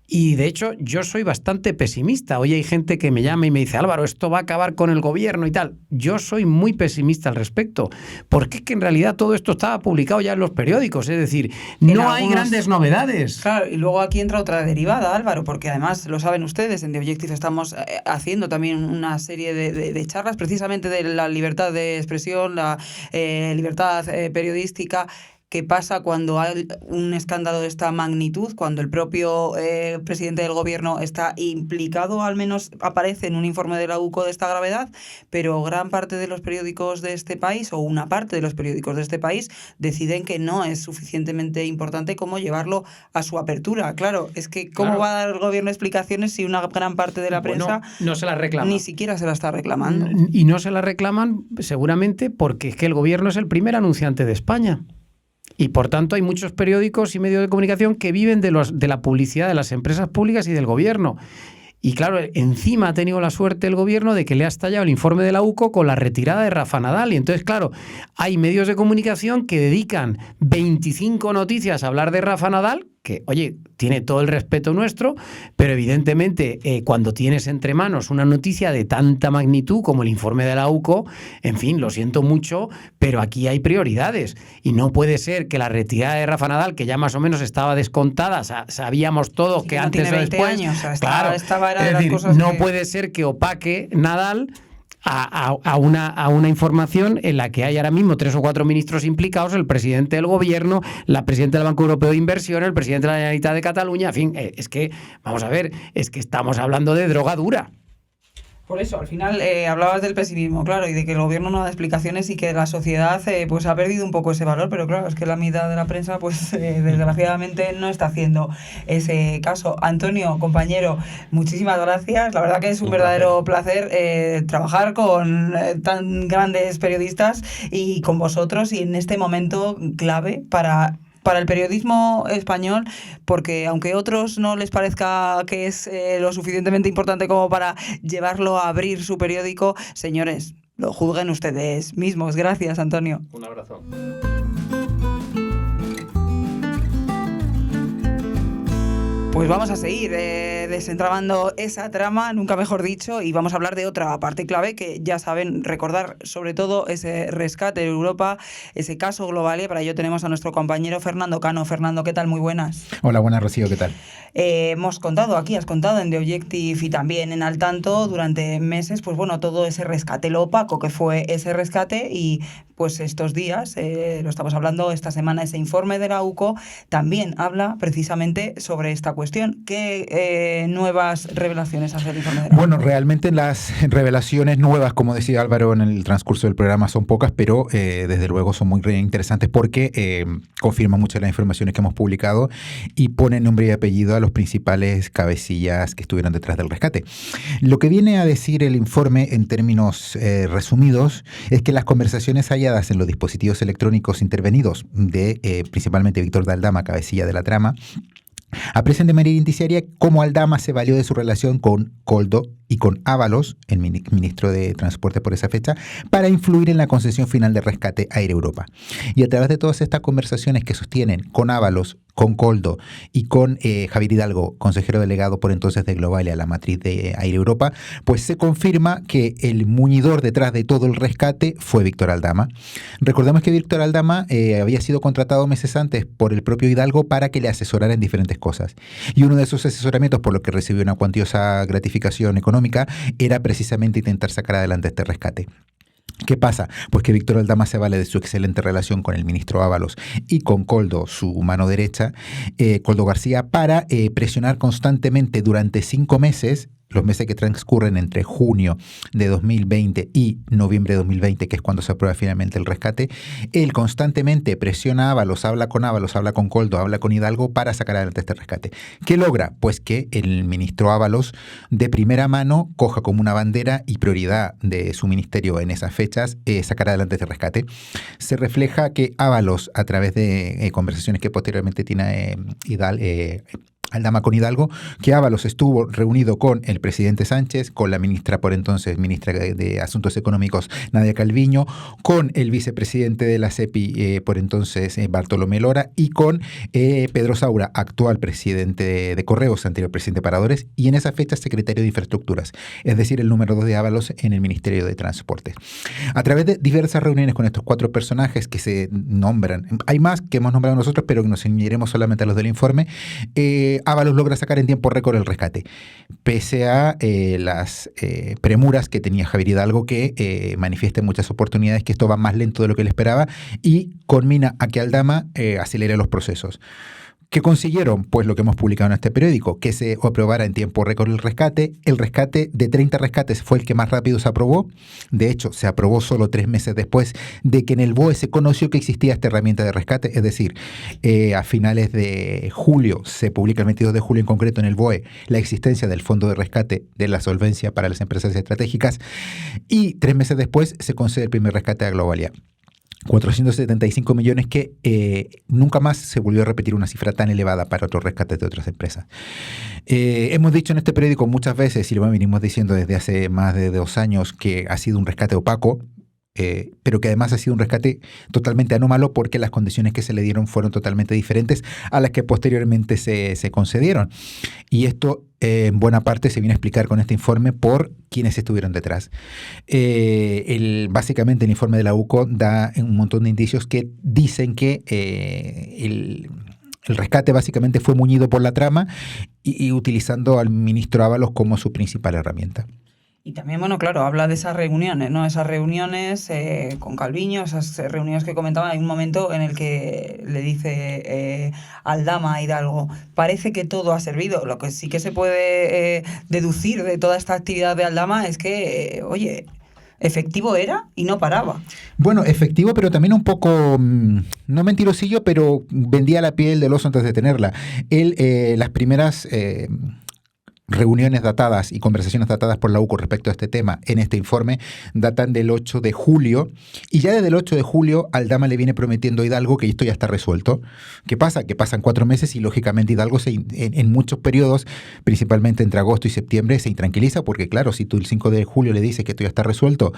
Y de hecho yo soy bastante pesimista. Hoy hay gente que me llama y me dice, Álvaro, esto va a acabar con el gobierno y tal. Yo soy muy pesimista al respecto, porque es que en realidad todo esto estaba publicado ya en los periódicos. Es decir, no hay grandes novedades. Claro, y luego aquí entra otra derivada, Álvaro, porque además lo saben ustedes, en The Objective estamos haciendo también una serie de charlas precisamente de la libertad de expresión, la libertad periodística. ¿Qué pasa cuando hay un escándalo de esta magnitud, cuando el propio presidente del gobierno está implicado, al menos aparece en un informe de la UCO de esta gravedad, pero gran parte de los periódicos de este país, o una parte de los periódicos de este país, deciden que no es suficientemente importante como llevarlo a su apertura? Claro, es que ¿cómo va a dar el gobierno explicaciones si una gran parte de la prensa no se la reclama? Ni siquiera se la está reclamando. Y no se la reclaman seguramente porque es que el gobierno es el primer anunciante de España. Y por tanto hay muchos periódicos y medios de comunicación que viven de la publicidad de las empresas públicas y del gobierno. Y claro, encima ha tenido la suerte el gobierno de que le ha estallado el informe de la UCO con la retirada de Rafa Nadal. Y entonces, claro, hay medios de comunicación que dedican 25 noticias a hablar de Rafa Nadal, que, oye, tiene todo el respeto nuestro, pero evidentemente cuando tienes entre manos una noticia de tanta magnitud como el informe de la UCO, en fin, lo siento mucho, pero aquí hay prioridades. Y no puede ser que la retirada de Rafa Nadal, que ya más o menos estaba descontada, sabíamos todos que antes o después... Años, o sea, claro, es decir, no puede ser que opaque Nadal a una información en la que hay ahora mismo 3 o 4 ministros implicados, el presidente del gobierno, la presidenta del Banco Europeo de Inversión, el presidente de la Generalitat de Cataluña, en fin, es que, vamos a ver, es que estamos hablando de droga dura. Por eso, al final hablabas del pesimismo, claro, y de que el gobierno no da explicaciones y que la sociedad pues ha perdido un poco ese valor, pero claro, es que la mitad de la prensa pues desgraciadamente no está haciendo ese caso. Antonio, compañero, muchísimas gracias. La verdad que es un verdadero placer trabajar con tan grandes periodistas y con vosotros, y en este momento clave para el periodismo español, porque aunque a otros no les parezca que es lo suficientemente importante como para llevarlo a abrir su periódico, señores, lo juzguen ustedes mismos. Gracias, Antonio. Un abrazo. Pues vamos a seguir desentrañando esa trama, nunca mejor dicho, y vamos a hablar de otra parte clave que ya saben, recordar sobre todo ese rescate de Europa, ese caso global, y para ello tenemos a nuestro compañero Fernando Cano. Fernando, ¿qué tal? Muy buenas. Hola, buenas, Rocío, ¿qué tal? Hemos contado aquí, has contado en The Objective y también en Al Tanto durante meses, pues bueno, todo ese rescate, lo opaco que fue ese rescate, y pues estos días, lo estamos hablando esta semana, ese informe de la UCO también habla precisamente sobre esta cuestión. ¿Qué nuevas revelaciones hace el informe de la UCO? Bueno, realmente las revelaciones nuevas, como decía Álvaro en el transcurso del programa, son pocas, pero desde luego son muy interesantes porque confirman muchas de las informaciones que hemos publicado y ponen nombre y apellido a los principales cabecillas que estuvieron detrás del rescate. Lo que viene a decir el informe en términos resumidos es que las conversaciones halladas en los dispositivos electrónicos intervenidos de principalmente Víctor de Aldama, cabecilla de la trama, aprecian de manera indiciaria cómo Aldama se valió de su relación con Koldo y con Ábalos, el ministro de Transporte por esa fecha, para influir en la concesión final de rescate a Air Europa. Y a través de todas estas conversaciones que sostienen con Ábalos, con Koldo y con Javier Hidalgo, consejero delegado por entonces de Globalia, la matriz de Air Europa, pues se confirma que el muñidor detrás de todo el rescate fue Víctor Aldama. Recordemos que Víctor Aldama había sido contratado meses antes por el propio Hidalgo para que le asesorara en diferentes cosas. Y uno de esos asesoramientos, por lo que recibió una cuantiosa gratificación económica, era precisamente intentar sacar adelante este rescate. ¿Qué pasa? Pues que Víctor Aldama se vale de su excelente relación con el ministro Ábalos y con Koldo, su mano derecha, Koldo García, para presionar constantemente durante 5 meses, los meses que transcurren entre junio de 2020 y noviembre de 2020, que es cuando se aprueba finalmente el rescate. Él constantemente presiona a Ábalos, habla con Koldo, habla con Hidalgo para sacar adelante este rescate. ¿Qué logra? Pues que el ministro Ábalos de primera mano coja como una bandera y prioridad de su ministerio en esas fechas sacar adelante este rescate. Se refleja que Ábalos, a través de conversaciones que posteriormente tiene Aldama con Hidalgo, que Ábalos estuvo reunido con el presidente Sánchez, con la ministra por entonces, ministra de Asuntos Económicos, Nadia Calviño, con el vicepresidente de la CEPI por entonces, Bartolomé Lora, y con Pedro Saura, actual presidente de Correos, anterior presidente de Paradores, y en esa fecha secretario de Infraestructuras, es decir, el número 2 de Ábalos en el Ministerio de Transporte. A través de diversas reuniones con estos 4 personajes que se nombran, hay más que hemos nombrado nosotros, pero que nos ceñiremos solamente a los del informe, Ábalos logra sacar en tiempo récord el rescate, pese a las premuras que tenía Javier Hidalgo, que manifiesta en muchas oportunidades que esto va más lento de lo que él esperaba y culmina a que Aldama acelere los procesos. ¿Qué consiguieron? Pues lo que hemos publicado en este periódico, que se aprobara en tiempo récord el rescate. El rescate de 30 rescates fue el que más rápido se aprobó. De hecho, se aprobó solo 3 meses después de que en el BOE se conoció que existía esta herramienta de rescate. Es decir, a finales de julio, se publica el 22 de julio en concreto en el BOE, la existencia del Fondo de Rescate de la Solvencia para las Empresas Estratégicas. Y 3 meses después se concede el primer rescate a Globalia. 475 millones que nunca más se volvió a repetir una cifra tan elevada para otros rescates de otras empresas. Hemos dicho en este periódico muchas veces, y lo venimos diciendo desde hace más de 2 años, que ha sido un rescate opaco, pero que además ha sido un rescate totalmente anómalo porque las condiciones que se le dieron fueron totalmente diferentes a las que posteriormente se concedieron. Y esto en buena parte se viene a explicar con este informe por quienes estuvieron detrás. Básicamente el informe de la UCO da un montón de indicios que dicen que el rescate básicamente fue muñido por la trama y utilizando al ministro Ábalos como su principal herramienta. Y también, bueno, claro, habla de esas reuniones, ¿no? Esas reuniones con Calviño, esas reuniones que comentaban. Hay un momento en el que le dice Aldama a Hidalgo, parece que todo ha servido. Lo que sí que se puede deducir de toda esta actividad de Aldama es que, oye, efectivo era y no paraba. Bueno, efectivo, pero también un poco, no mentirosillo, pero vendía la piel del oso antes de tenerla. Él, las primeras reuniones datadas y conversaciones datadas por la UCO respecto a este tema en este informe datan del 8 de julio y ya desde el 8 de julio Aldama le viene prometiendo a Hidalgo que esto ya está resuelto. ¿Qué pasa? Que pasan 4 meses y lógicamente Hidalgo en muchos periodos, principalmente entre agosto y septiembre, se intranquiliza porque claro, si tú el 5 de julio le dices que esto ya está resuelto,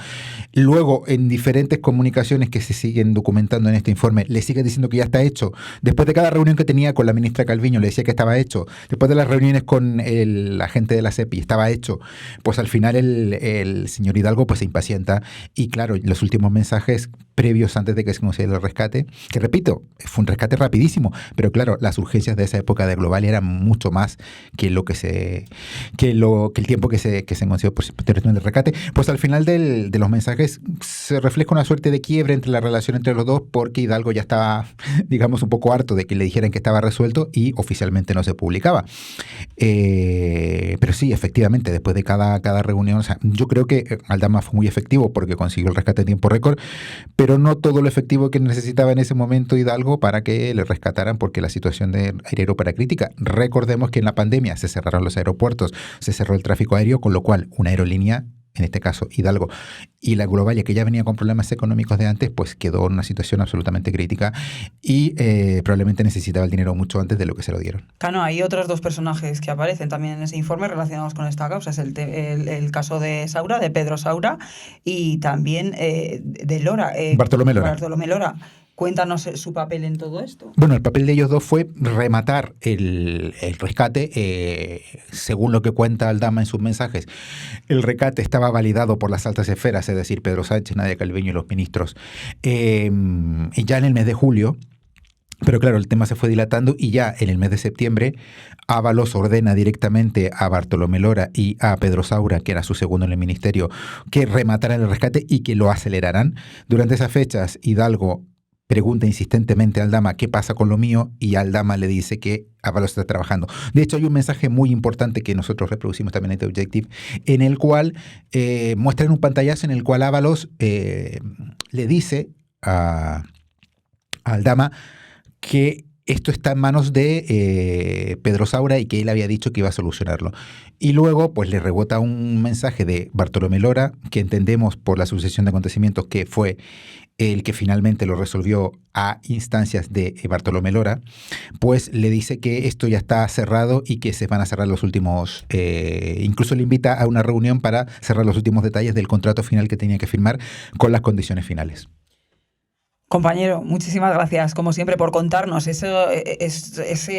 luego en diferentes comunicaciones que se siguen documentando en este informe le sigue diciendo que ya está hecho. Después de cada reunión que tenía con la ministra Calviño le decía que estaba hecho. Después de las reuniones con la gente de la CEPI estaba hecho, pues al final el señor Hidalgo pues se impacienta y claro, los últimos mensajes previos antes de que se concediera el rescate, que repito, fue un rescate rapidísimo, pero claro, las urgencias de esa época de Globalia eran mucho más que el tiempo que se concedió posteriormente el rescate, pues al final de los mensajes se refleja una suerte de quiebre entre la relación entre los dos porque Hidalgo ya estaba, digamos, un poco harto de que le dijeran que estaba resuelto y oficialmente no se publicaba. Pero sí, efectivamente, después de cada reunión, o sea, yo creo que Aldama fue muy efectivo porque consiguió el rescate en tiempo récord, pero no todo lo efectivo que necesitaba en ese momento Hidalgo para que le rescataran porque la situación de aéreo era crítica. Recordemos que en la pandemia se cerraron los aeropuertos, se cerró el tráfico aéreo, con lo cual una aerolínea, en este caso Hidalgo, y la Globalia, que ya venía con problemas económicos de antes, pues quedó en una situación absolutamente crítica y probablemente necesitaba el dinero mucho antes de lo que se lo dieron. Claro, hay otros 2 personajes que aparecen también en ese informe relacionados con esta causa. Es el caso de Saura, de Pedro Saura, y también de Lora. Bartolomé Lora. Bartolomé Lora. Cuéntanos su papel en todo esto. Bueno, el papel de ellos dos fue rematar el rescate. Según lo que cuenta Aldama en sus mensajes, el rescate estaba validado por las altas esferas, es decir, Pedro Sánchez, Nadia Calviño y los ministros, y ya en el mes de julio. Pero claro, el tema se fue dilatando y ya en el mes de septiembre Ábalos ordena directamente a Bartolomé Lora y a Pedro Saura, que era su segundo en el ministerio, que remataran el rescate y que lo aceleraran. Durante esas fechas, Hidalgo pregunta insistentemente a Aldama qué pasa con lo mío y Aldama le dice que Ábalos está trabajando. De hecho, hay un mensaje muy importante que nosotros reproducimos también en The Objective, en el cual muestran un pantallazo en el cual Ábalos le dice a Aldama que esto está en manos de Pedro Saura y que él había dicho que iba a solucionarlo. Y luego pues le rebota un mensaje de Bartolomé Lora, que entendemos por la sucesión de acontecimientos que fue el que finalmente lo resolvió a instancias de Bartolomé Lora, pues le dice que esto ya está cerrado y que se van a cerrar los últimos, incluso le invita a una reunión para cerrar los últimos detalles del contrato final que tenía que firmar con las condiciones finales. Compañero, muchísimas gracias, como siempre, por contarnos ese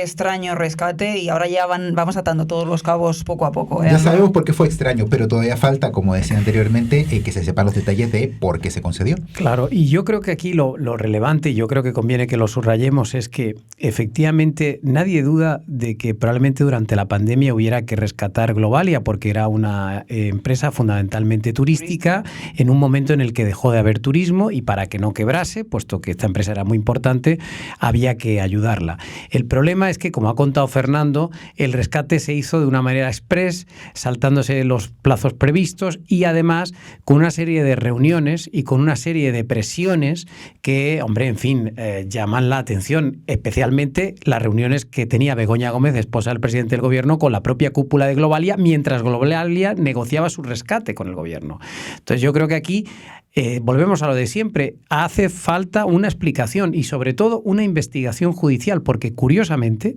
extraño rescate y ahora ya vamos atando todos los cabos poco a poco. Ya sabemos por qué fue extraño, pero todavía falta, como decía anteriormente, que se sepan los detalles de por qué se concedió. Claro, y yo creo que aquí lo relevante, y yo creo que conviene que lo subrayemos, es que efectivamente nadie duda de que probablemente durante la pandemia hubiera que rescatar Globalia, porque era una empresa fundamentalmente turística en un momento en el que dejó de haber turismo y para que no quebrase, puesto que esta empresa era muy importante, había que ayudarla. El problema es que, como ha contado Fernando, el rescate se hizo de una manera express, saltándose los plazos previstos y además con una serie de reuniones y con una serie de presiones que, hombre, en fin, llaman la atención, especialmente las reuniones que tenía Begoña Gómez, esposa del presidente del gobierno, con la propia cúpula de Globalia, mientras Globalia negociaba su rescate con el gobierno. Entonces yo creo que aquí volvemos a lo de siempre, hace falta una explicación y sobre todo una investigación judicial, porque curiosamente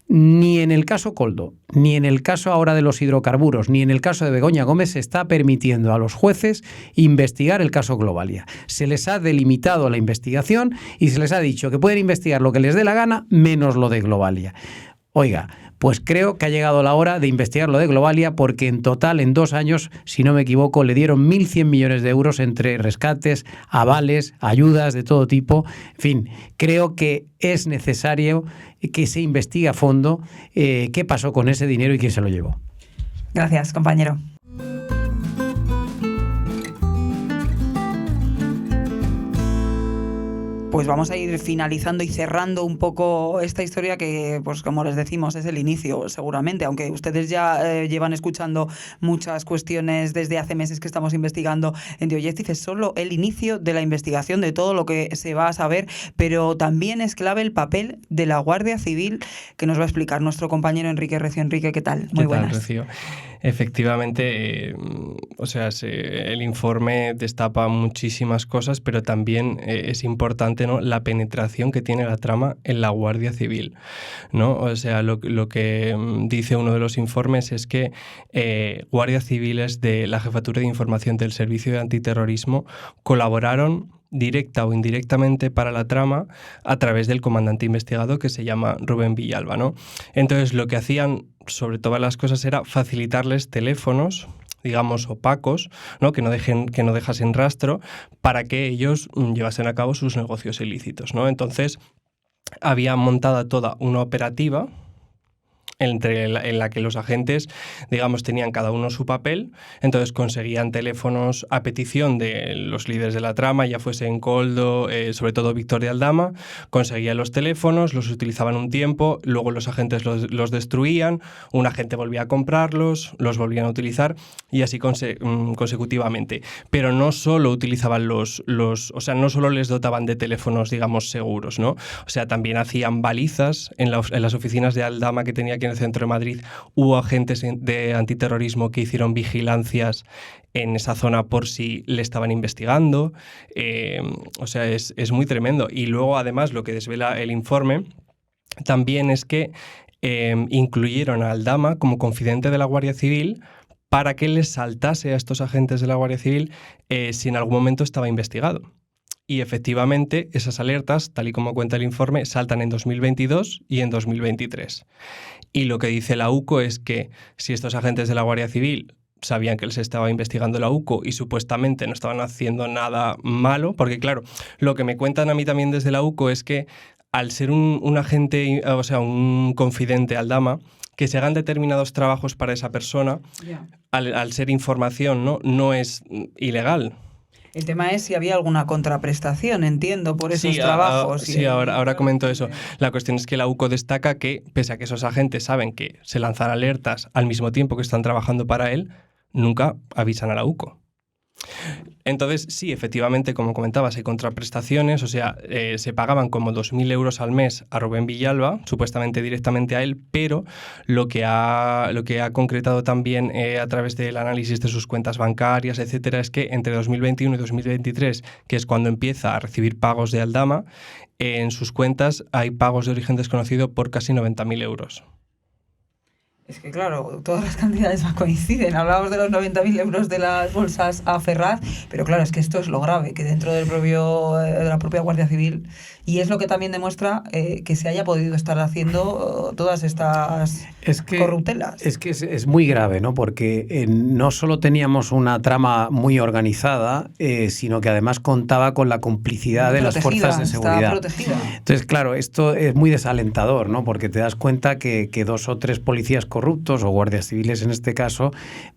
ni en el caso Koldo, ni en el caso ahora de los hidrocarburos, ni en el caso de Begoña Gómez se está permitiendo a los jueces investigar el caso Globalia. Se les ha delimitado la investigación y se les ha dicho que pueden investigar lo que les dé la gana menos lo de Globalia. Oiga, pues creo que ha llegado la hora de investigar lo de Globalia, porque en total, en 2 años, si no me equivoco, le dieron 1.100 millones de euros entre rescates, avales, ayudas de todo tipo. En fin, creo que es necesario que se investigue a fondo qué pasó con ese dinero y quién se lo llevó. Gracias, compañero. Pues vamos a ir finalizando y cerrando un poco esta historia que, pues como les decimos, es el inicio seguramente, aunque ustedes ya llevan escuchando muchas cuestiones desde hace meses que estamos investigando en The Objective. Es solo el inicio de la investigación de todo lo que se va a saber, pero también es clave el papel de la Guardia Civil, que nos va a explicar nuestro compañero Enrique Recio. Enrique, ¿qué tal? Muy buenas. ¿Qué tal, Rocío? Efectivamente, el informe destapa muchísimas cosas, pero también es importante, ¿no?, la penetración que tiene la trama en la Guardia Civil, ¿no? O sea, lo que dice uno de los informes es que guardias civiles de la Jefatura de Información del Servicio de Antiterrorismo colaboraron directa o indirectamente para la trama a través del comandante investigado, que se llama Rubén Villalba, ¿no? Entonces, lo que hacían sobre todas las cosas era facilitarles teléfonos, digamos, opacos, ¿no?, que no dejasen rastro, para que ellos llevasen a cabo sus negocios ilícitos, ¿no? Entonces, había montada toda una operativa en la que los agentes, digamos, tenían cada uno su papel. Entonces conseguían teléfonos a petición de los líderes de la trama, ya fuesen Koldo, sobre todo Víctor de Aldama. Conseguían los teléfonos, los utilizaban un tiempo, luego los agentes los destruían, un agente volvía a comprarlos, los volvían a utilizar y así consecutivamente. Pero no solo utilizaban o sea, no solo les dotaban de teléfonos, digamos, seguros, ¿no? O sea, también hacían balizas en las oficinas de Aldama que tenía aquí en el centro de Madrid. Hubo agentes de antiterrorismo que hicieron vigilancias en esa zona por si le estaban investigando. O sea, es muy tremendo. Y luego, además, lo que desvela el informe también es que incluyeron a Aldama como confidente de la Guardia Civil para que les saltase a estos agentes de la Guardia Civil si en algún momento estaba investigado. Y efectivamente, esas alertas, tal y como cuenta el informe, saltan en 2022 y en 2023. Y lo que dice la UCO es que si estos agentes de la Guardia Civil sabían que les estaba investigando la UCO y supuestamente no estaban haciendo nada malo, porque claro, lo que me cuentan a mí también desde la UCO es que al ser un agente, o sea, un confidente Aldama, que se hagan determinados trabajos para esa persona, al ser información, no es ilegal. El tema es si había alguna contraprestación, entiendo, por esos trabajos. Sí, ahora comento eso. La cuestión es que la UCO destaca que, pese a que esos agentes saben que se lanzan alertas al mismo tiempo que están trabajando para él, nunca avisan a la UCO. Entonces, sí, efectivamente, como comentabas, hay contraprestaciones, o sea, se pagaban como 2.000 euros al mes a Rubén Villalba, supuestamente directamente a él, pero lo que ha concretado también a través del análisis de sus cuentas bancarias, etcétera, es que entre 2021 y 2023, que es cuando empieza a recibir pagos de Aldama, en sus cuentas hay pagos de origen desconocido por casi 90.000 euros. Es que claro, todas las cantidades coinciden. Hablábamos de los 90.000 euros de las bolsas a Ferraz, pero claro, es que esto es lo grave, que dentro de la propia Guardia Civil, y es lo que también demuestra que se haya podido estar haciendo todas estas corruptelas. Es que es muy grave, ¿no? Porque no solo teníamos una trama muy organizada, sino que además contaba con la complicidad de las fuerzas de seguridad. Entonces, claro, esto es muy desalentador, ¿no? Porque te das cuenta que 2 o 3 policías corruptos, o guardias civiles en este caso,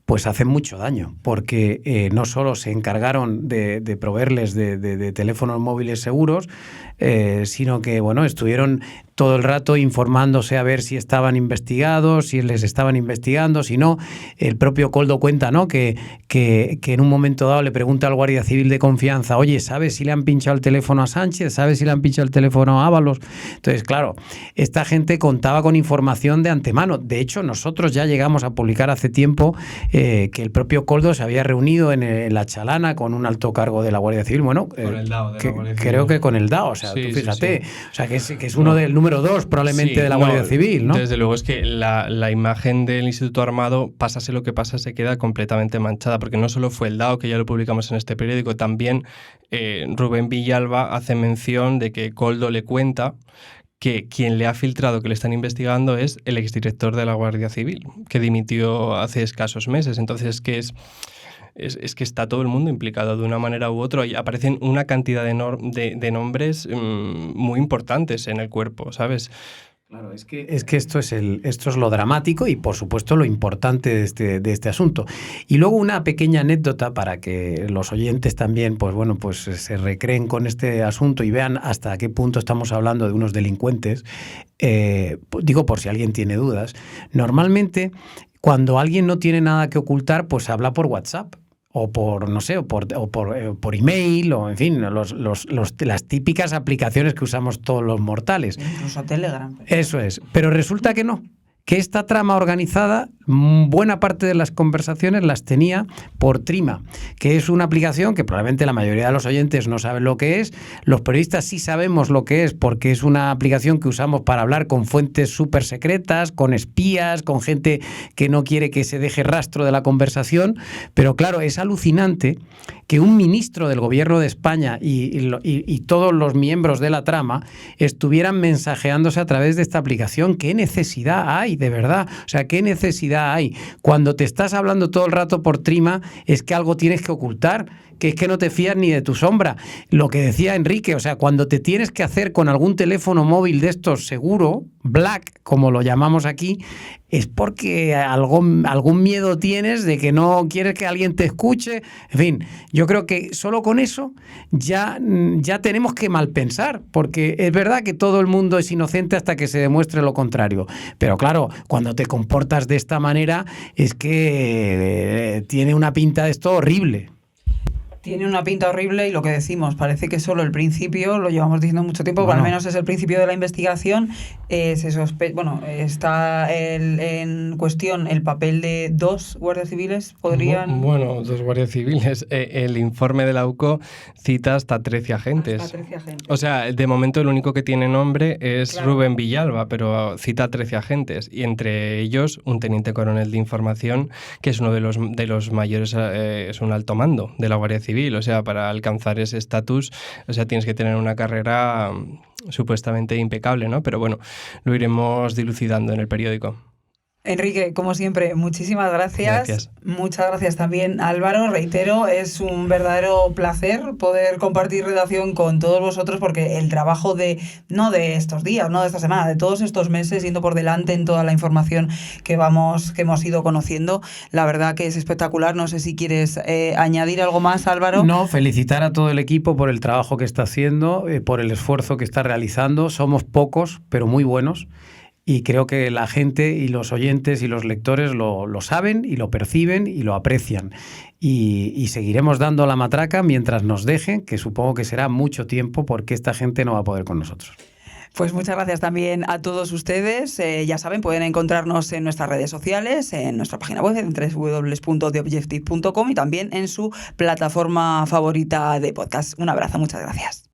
pues hacen mucho daño, porque no solo se encargaron de proveerles de teléfonos móviles seguros, sino que, bueno, estuvieron todo el rato informándose a ver si estaban investigados, si les estaban investigando, si no. El propio Koldo cuenta, ¿no?, que en un momento dado le pregunta al guardia civil de confianza: oye, ¿sabes si le han pinchado el teléfono a Sánchez? ¿Sabes si le han pinchado el teléfono a Ábalos? Entonces, claro, esta gente contaba con información de antemano. De hecho, nosotros ya llegamos a publicar hace tiempo que el propio Koldo se había reunido en la Chalana con un alto cargo de la Guardia Civil. Bueno, con el DAO de la Guardia Civil. Creo que con el DAO, o sea, sí, tú fíjate, sí. O sea, que es uno del número 2 probablemente de la Guardia Civil, ¿no? Desde luego es que la imagen del Instituto Armado, pásase lo que pasa, se queda completamente manchada, porque no solo fue el DAO, que ya lo publicamos en este periódico, también Rubén Villalba hace mención de que Koldo le cuenta que quien le ha filtrado que le están investigando es el exdirector de la Guardia Civil, que dimitió hace escasos meses. Entonces, es que está todo el mundo implicado de una manera u otra, y aparecen una cantidad de nombres muy importantes en el cuerpo, ¿sabes? Claro, es que esto es lo dramático y, por supuesto, lo importante de este asunto. Y luego una pequeña anécdota para que los oyentes también, pues bueno, pues se recreen con este asunto y vean hasta qué punto estamos hablando de unos delincuentes. Digo, por si alguien tiene dudas. Normalmente, cuando alguien no tiene nada que ocultar, pues habla por WhatsApp. O por, no sé, o por email, o en fin, las típicas aplicaciones que usamos todos los mortales. Incluso Telegram. Eso es. Pero resulta que no. Que esta trama organizada, buena parte de las conversaciones las tenía por Trima, que es una aplicación que probablemente la mayoría de los oyentes no saben lo que es. Los periodistas sí sabemos lo que es, porque es una aplicación que usamos para hablar con fuentes súper secretas, con espías, con gente que no quiere que se deje rastro de la conversación. Pero claro, es alucinante que un ministro del gobierno de España y todos los miembros de la trama estuvieran mensajeándose a través de esta aplicación. ¿Qué necesidad hay, de verdad? O sea, ¿qué necesidad hay? Cuando te estás hablando todo el rato por Trima, es que algo tienes que ocultar, que es que no te fías ni de tu sombra. Lo que decía Enrique, o sea, cuando te tienes que hacer con algún teléfono móvil de estos seguro, black, como lo llamamos aquí, es porque algún miedo tienes de que no quieres que alguien te escuche. En fin, yo creo que solo con eso ya tenemos que malpensar, porque es verdad que todo el mundo es inocente hasta que se demuestre lo contrario. Pero claro, cuando te comportas de esta manera es que tiene una pinta de esto horrible. Tiene una pinta horrible, y lo que decimos, parece que es solo el principio, lo llevamos diciendo mucho tiempo, bueno, al menos es el principio de la investigación. Está en cuestión el papel de 2 guardias civiles, podrían... Bueno, 2 guardias civiles. El informe de la UCO cita hasta 13 agentes. Hasta 13 agentes. O sea, de momento el único que tiene nombre es Rubén Villalba, pero cita 13 agentes, y entre ellos un teniente coronel de información, que es uno de los mayores, es un alto mando de la Guardia Civil. O sea, para alcanzar ese estatus, o sea, tienes que tener una carrera supuestamente impecable, ¿no? Pero bueno, lo iremos dilucidando en el periódico. Enrique, como siempre, muchísimas gracias. Muchas gracias también, Álvaro. Reitero, es un verdadero placer poder compartir redacción con todos vosotros, porque el trabajo no de estos días, no de esta semana, de todos estos meses, yendo por delante en toda la información que hemos ido conociendo, la verdad que es espectacular. No sé si quieres añadir algo más, Álvaro. No, felicitar a todo el equipo por el trabajo que está haciendo, por el esfuerzo que está realizando. Somos pocos, pero muy buenos. Y creo que la gente y los oyentes y los lectores lo saben y lo perciben y lo aprecian. Y seguiremos dando la matraca mientras nos dejen, que supongo que será mucho tiempo, porque esta gente no va a poder con nosotros. Pues muchas gracias también a todos ustedes. Ya saben, pueden encontrarnos en nuestras redes sociales, en nuestra página web, en www.theobjective.com, y también en su plataforma favorita de podcast. Un abrazo, muchas gracias.